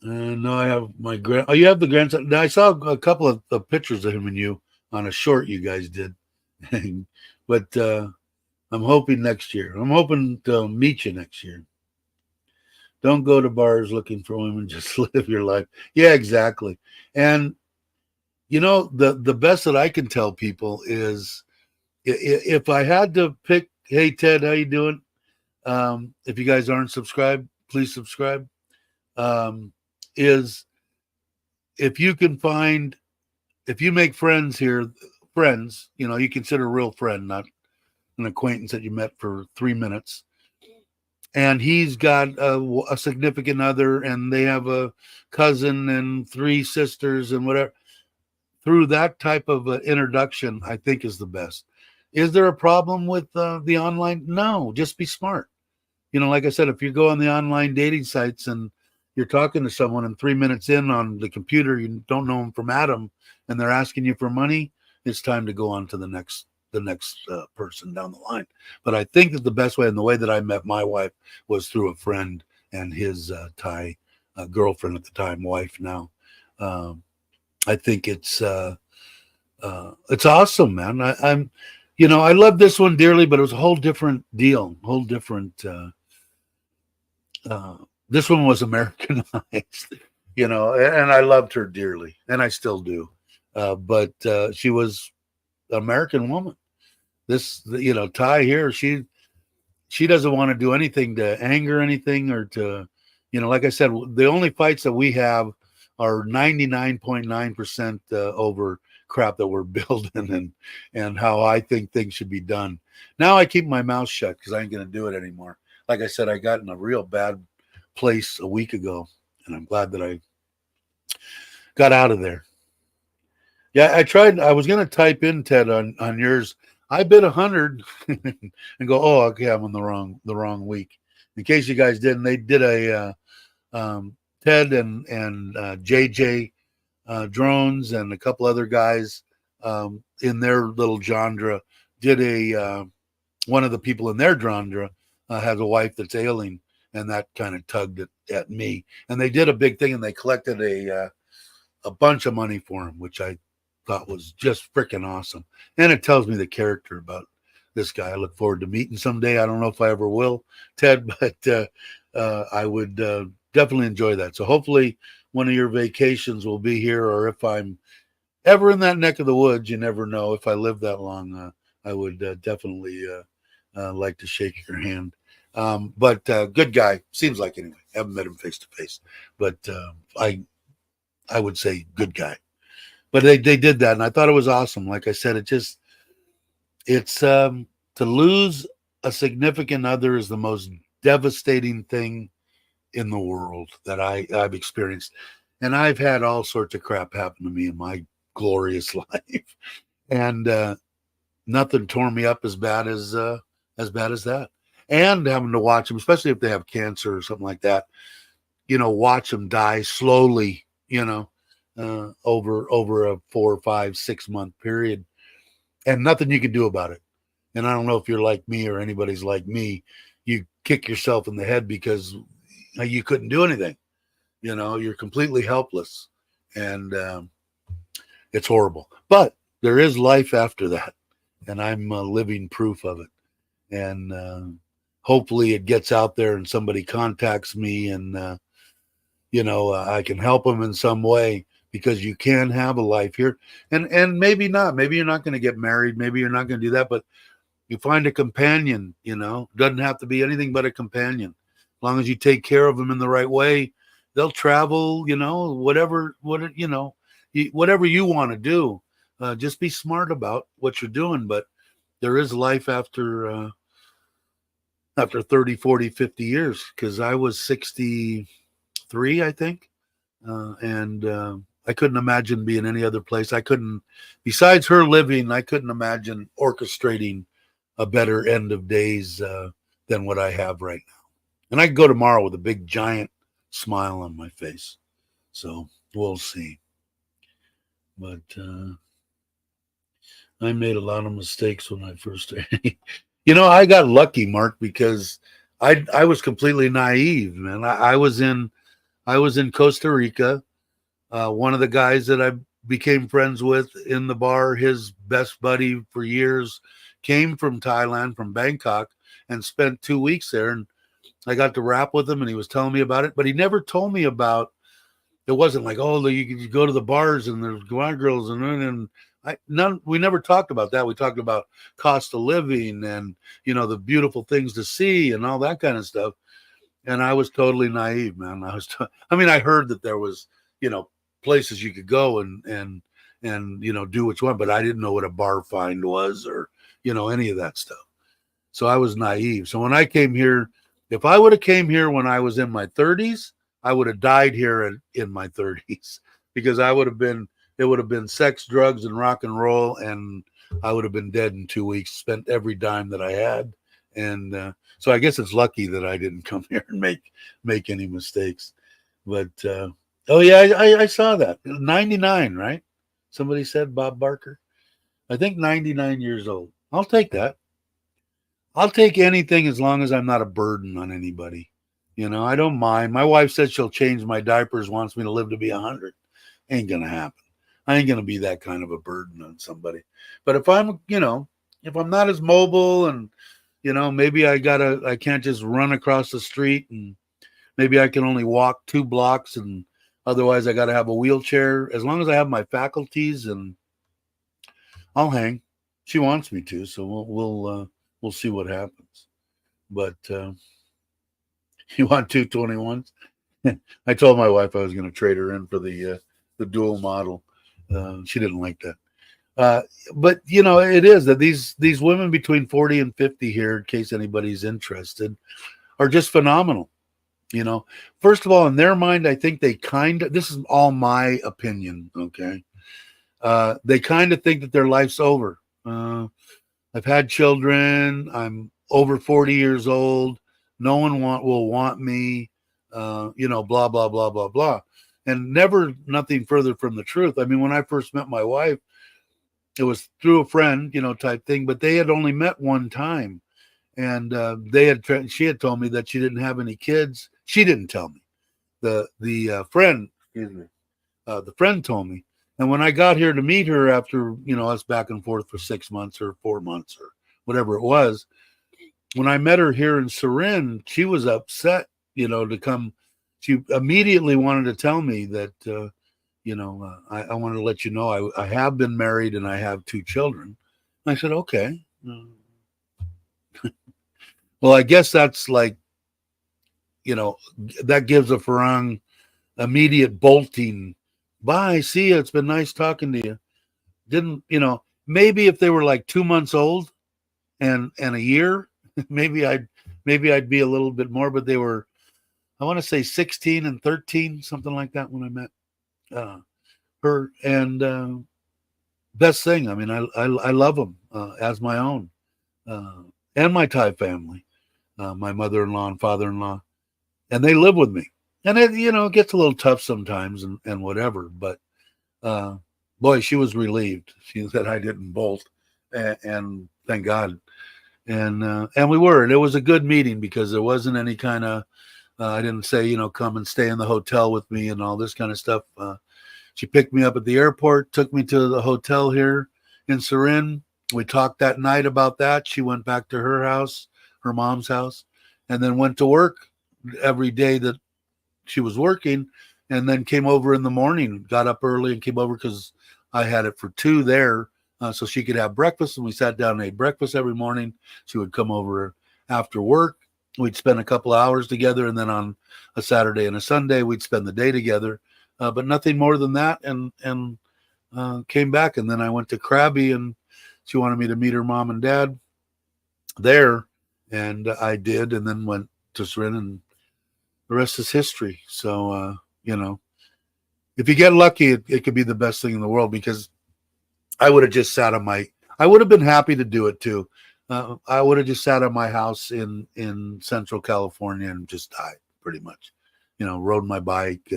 No, I have my oh, you have the grandson. I saw a couple of pictures of him and you on a short you guys did, but I'm hoping next year. I'm hoping to meet you next year. Don't go to bars looking for women. Just live your life. Yeah, exactly. And the best that I can tell people is if I had to pick, hey Ted, how you doing? If you guys aren't subscribed, please subscribe. Um, is if you can find, if you make friends here, friends, you consider a real friend, not an acquaintance that you met for 3 minutes, and he's got a significant other, and they have a cousin and three sisters and whatever. Through that type of introduction, I think is the best. Is there a problem with the online? No, just be smart. Like I said, if you go on the online dating sites and you're talking to someone and 3 minutes in on the computer, you don't know them from Adam, and they're asking you for money, it's time to go on to the next person down the line. But I think that the best way, and the way that I met my wife, was through a friend and his Thai girlfriend at the time, wife now. I think it's awesome, man. I love this one dearly, but it was a whole different deal, whole different. This one was Americanized, and I loved her dearly, and I still do. But she was an American woman. This, Ty here, she doesn't want to do anything to anger anything or to, like I said, the only fights that we have are 99.9% over crap that we're building and how I think things should be done. Now I keep my mouth shut because I ain't going to do it anymore. Like I said, I got in a real bad place a week ago, and I'm glad that I got out of there. Yeah, I was going to type in, Ted, on yours. I bid 100 and go, oh, okay, I'm on the wrong week. In case you guys didn't, they did a Ted and JJ drones and a couple other guys in their little genre did one of the people in their genre has a wife that's ailing, and that kind of tugged at me. And they did a big thing, and they collected a bunch of money for him, which I thought was just freaking awesome. And it tells me the character about this guy. I look forward to meeting someday. I don't know if I ever will, Ted, but I would definitely enjoy that. So hopefully one of your vacations will be here, or if I'm ever in that neck of the woods, you never know. If I live that long, I would definitely like to shake your hand. But good guy, seems like, anyway. Haven't met him face to face, but I would say good guy. But they did that, and I thought it was awesome. Like I said, it's to lose a significant other is the most devastating thing in the world that I've experienced. And I've had all sorts of crap happen to me in my glorious life. And nothing tore me up as bad as that. And having to watch them, especially if they have cancer or something like that, watch them die slowly, over a 4, 5, 6 month period, and nothing you can do about it. And I don't know if you're like me or anybody's like me. You kick yourself in the head because you couldn't do anything. You're completely helpless, and it's horrible. But there is life after that, and I'm living proof of it. And hopefully it gets out there and somebody contacts me, and I can help them in some way, because you can have a life here, and maybe not. Maybe you're not going to get married. Maybe you're not going to do that, but you find a companion. Doesn't have to be anything but a companion. As long as you take care of them in the right way, they'll travel. Whatever you want to do. Just be smart about what you're doing. But there is life after 30, 40, 50 years, because I was 63, I think. And I couldn't imagine being any other place. Besides her living, I couldn't imagine orchestrating a better end of days than what I have right now. And I can go tomorrow with a big, giant smile on my face. So we'll see. But I made a lot of mistakes when I first started. I got lucky, Mark, because I was completely naive, man. I was in Costa Rica. One of the guys that I became friends with in the bar, his best buddy for years, came from Thailand, from Bangkok, and spent 2 weeks there. And I got to rap with him, and he was telling me about it, but he never told me about. It wasn't like, oh, you go to the bars and there's girls and none. We never talked about that. We talked about cost of living and the beautiful things to see and all that kind of stuff. And I was totally naive, man. I mean, I heard that there was places you could go and do what you want, but I didn't know what a bar find was or any of that stuff. So I was naive. So when I came here, if I would have came here when I was in my 30s, I would have died here in my 30s because it would have been sex, drugs, and rock and roll, and I would have been dead in 2 weeks, spent every dime that I had. And so I guess it's lucky that I didn't come here and make any mistakes. But oh yeah, I saw that. 99, right? Somebody said Bob Barker. I think 99 years old. I'll take that. I'll take anything as long as I'm not a burden on anybody. I don't mind. My wife said she'll change my diapers, wants me to live to be 100. Ain't gonna happen. I ain't gonna be that kind of a burden on somebody. But if I'm not as mobile and maybe I can't just run across the street, and maybe I can only walk 2 blocks, and otherwise I gotta have a wheelchair. As long as I have my faculties, and I'll hang. She wants me to, so we'll see what happens. But you want 221s? I told my wife I was going to trade her in for the dual model. She didn't like that. But it is that these women between 40 and 50 here, in case anybody's interested, are just phenomenal. First of all, in their mind, I think this is all my opinion. Okay. They kind of think that their life's over. I've had children. I'm over 40 years old. No one will want me. Blah, blah, blah, blah, blah. And never nothing further from the truth. I mean, when I first met my wife, it was through a friend, type thing, but they had only met one time. And she had told me that she didn't have any kids. She didn't tell me. The friend, excuse me, the friend told me. And when I got here to meet her after, us back and forth for 6 months or 4 months or whatever it was, when I met her here in Surin, she was upset, to come. She immediately wanted to tell me that, I wanted to let you know I have been married and I have 2 children. I said, okay. Well, I guess that's like, that gives a Farang immediate bolting. Bye, see you. It's been nice talking to you. Didn't, maybe if they were like 2 months old and a year, maybe I'd be a little bit more, but they were, I want to say 16 and 13, something like that when I met her. And best thing, I mean, I love them as my own, and my Thai family, my mother-in-law and father-in-law, and they live with me. And it gets a little tough sometimes and whatever, but boy, she was relieved. She said I didn't bolt, and thank God. And we were. And it was a good meeting because there wasn't any kind of. I didn't say come and stay in the hotel with me and all this kind of stuff. She picked me up at the airport, took me to the hotel here in Surin. We talked that night about that. She went back to her house, her mom's house, and then went to work every day that she was working, and then came over in the morning, got up early and came over because I had it for 2 there, so she could have breakfast. And we sat down and ate breakfast every morning. She would come over after work. We'd spend a couple of hours together, and then on a Saturday and a Sunday, we'd spend the day together, but nothing more than that. And came back, and then I went to Krabi, and she wanted me to meet her mom and dad there, and I did, and then went to Surin, and the rest is history. So, if you get lucky, it could be the best thing in the world, because I would have just sat on I would have been happy to do it too. I would have just sat on my house in Central California and just died pretty much, rode my bike,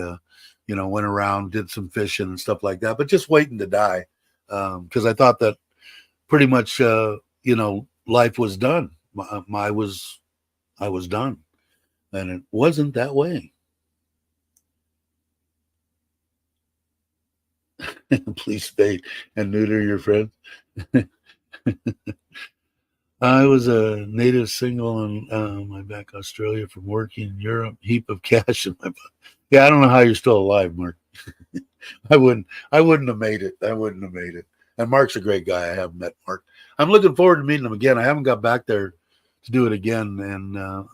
went around, did some fishing and stuff like that, but just waiting to die. Cause I thought that pretty much, life was done. I was done. And it wasn't that way. Please spay and neuter your friends. I was a native single in my back Australia from working in Europe. Heap of cash in my butt. Yeah, I don't know how you're still alive, Mark. I wouldn't. I wouldn't have made it. I wouldn't have made it. And Mark's a great guy. I have met Mark. I'm looking forward to meeting him again. I haven't got back there to do it again, and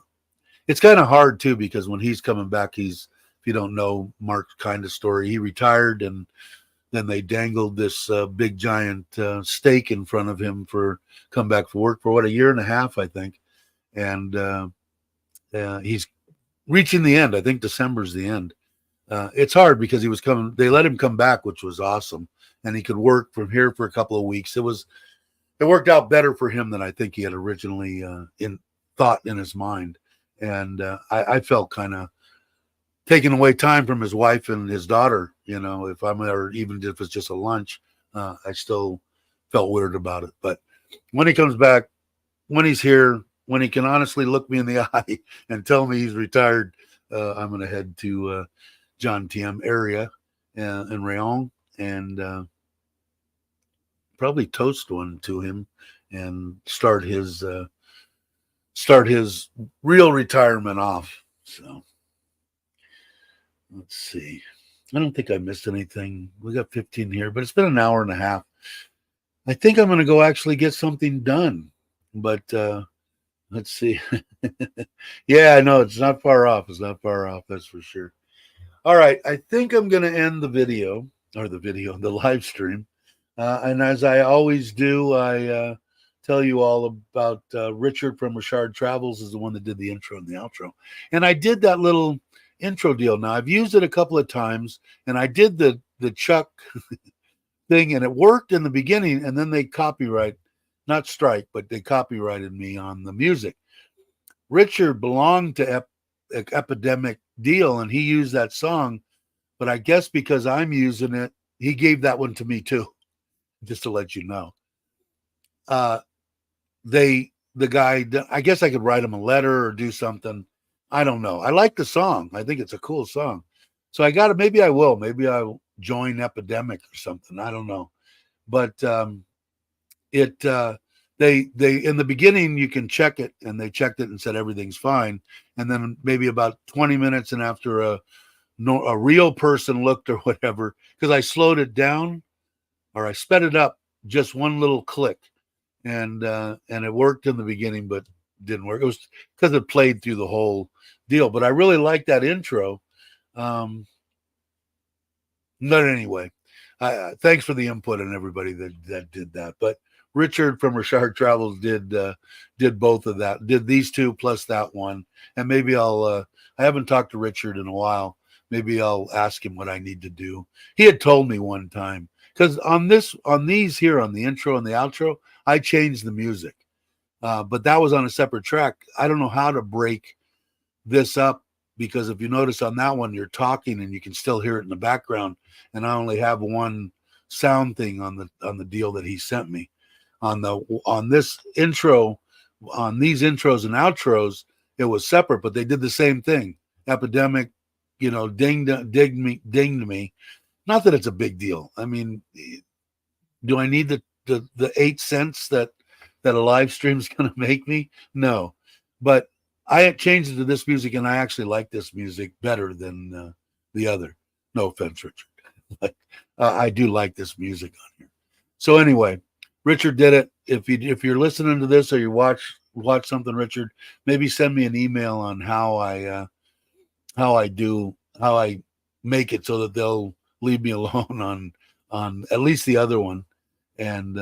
it's kind of hard too because when he's coming back, he's if you don't know Mark's kind of story, he retired and then they dangled this big giant steak in front of him for come back for work for what a year and a half, I think, and he's reaching the end. I think December's the end. It's hard because he was coming. They let him come back, which was awesome, and he could work from here for a couple of weeks. It worked out better for him than I think he had originally in thought in his mind, and I felt kind of taking away time from his wife and his daughter. You know, if I'm there, even if it's just a lunch, I still felt weird about it. But when he comes back, when he's here, when he can honestly look me in the eye and tell me he's retired, I'm going to head to John Tiem area in Rayon and probably toast one to him and start his real retirement off. So let's see. I don't think I missed anything. We got 15 here, but it's been an hour and a half. I think I'm going to go actually get something done, but let's see. Yeah, I know it's not far off. It's not far off. That's for sure. All right. I think I'm going to end the the live stream. And as I always do, I tell you all about Richard from Richard Travels is the one that did the intro and the outro. And I did that little intro deal. Now I've used it a couple of times, and I did the Chuck thing, and it worked in the beginning, and then they not strike, but they copyrighted me on the music. Richard belonged to Epidemic Deal, and he used that song, but I guess because I'm using it, he gave that one to me too, just to let you know. The guy, I guess I could write him a letter or do something. I don't know. I like the song. I think it's a cool song. So maybe I will. Maybe I'll join Epidemic or something. I don't know. But they in the beginning you can check it, and they checked it and said everything's fine. And then maybe about 20 minutes and after a real person looked or whatever, because I slowed it down or I sped it up just one little click, and it worked in the beginning, but didn't work. It was because it played through the whole deal. But I really like that intro. But anyway, thanks for the input and everybody that did that. But Richard from Richard Travels did both of that. Did these two plus that one, and maybe I'll. I haven't talked to Richard in a while. Maybe I'll ask him what I need to do. He had told me one time, because on these here, on the intro and the outro, I changed the music, but that was on a separate track. I don't know how to break this up, because if you notice on that one, you're talking and you can still hear it in the background, and I only have one sound thing on the deal that he sent me. On this intro, on these intros and outros, it was separate, but they did the same thing. Epidemic, dinged me. Not that it's a big deal. I mean, do I need the 8 cents that a live stream is going to make me? No, but I changed it to this music, and I actually like this music better than the other. No offense, Richard, but I do like this music on here. So anyway, Richard did it. If you're listening to this or you watch something, Richard, maybe send me an email on how I make it so that they'll leave me alone on at least the other one, and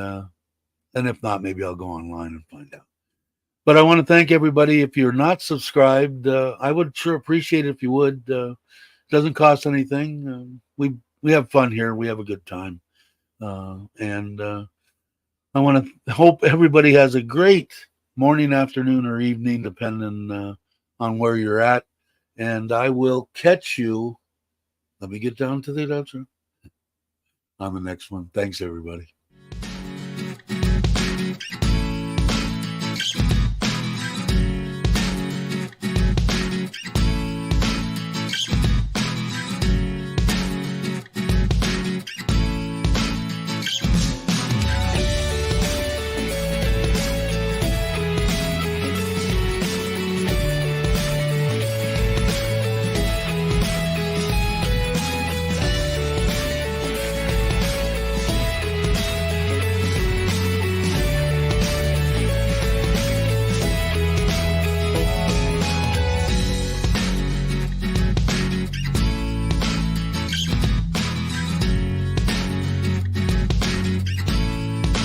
if not, maybe I'll go online and find out. But I want to thank everybody. If you're not subscribed, I would sure appreciate it if you would. Doesn't cost anything. We have fun here. We have a good time, and I want to hope everybody has a great morning, afternoon, or evening, depending on where you're at. And I will catch you. Let me get down to the outro on the next one. Thanks, everybody.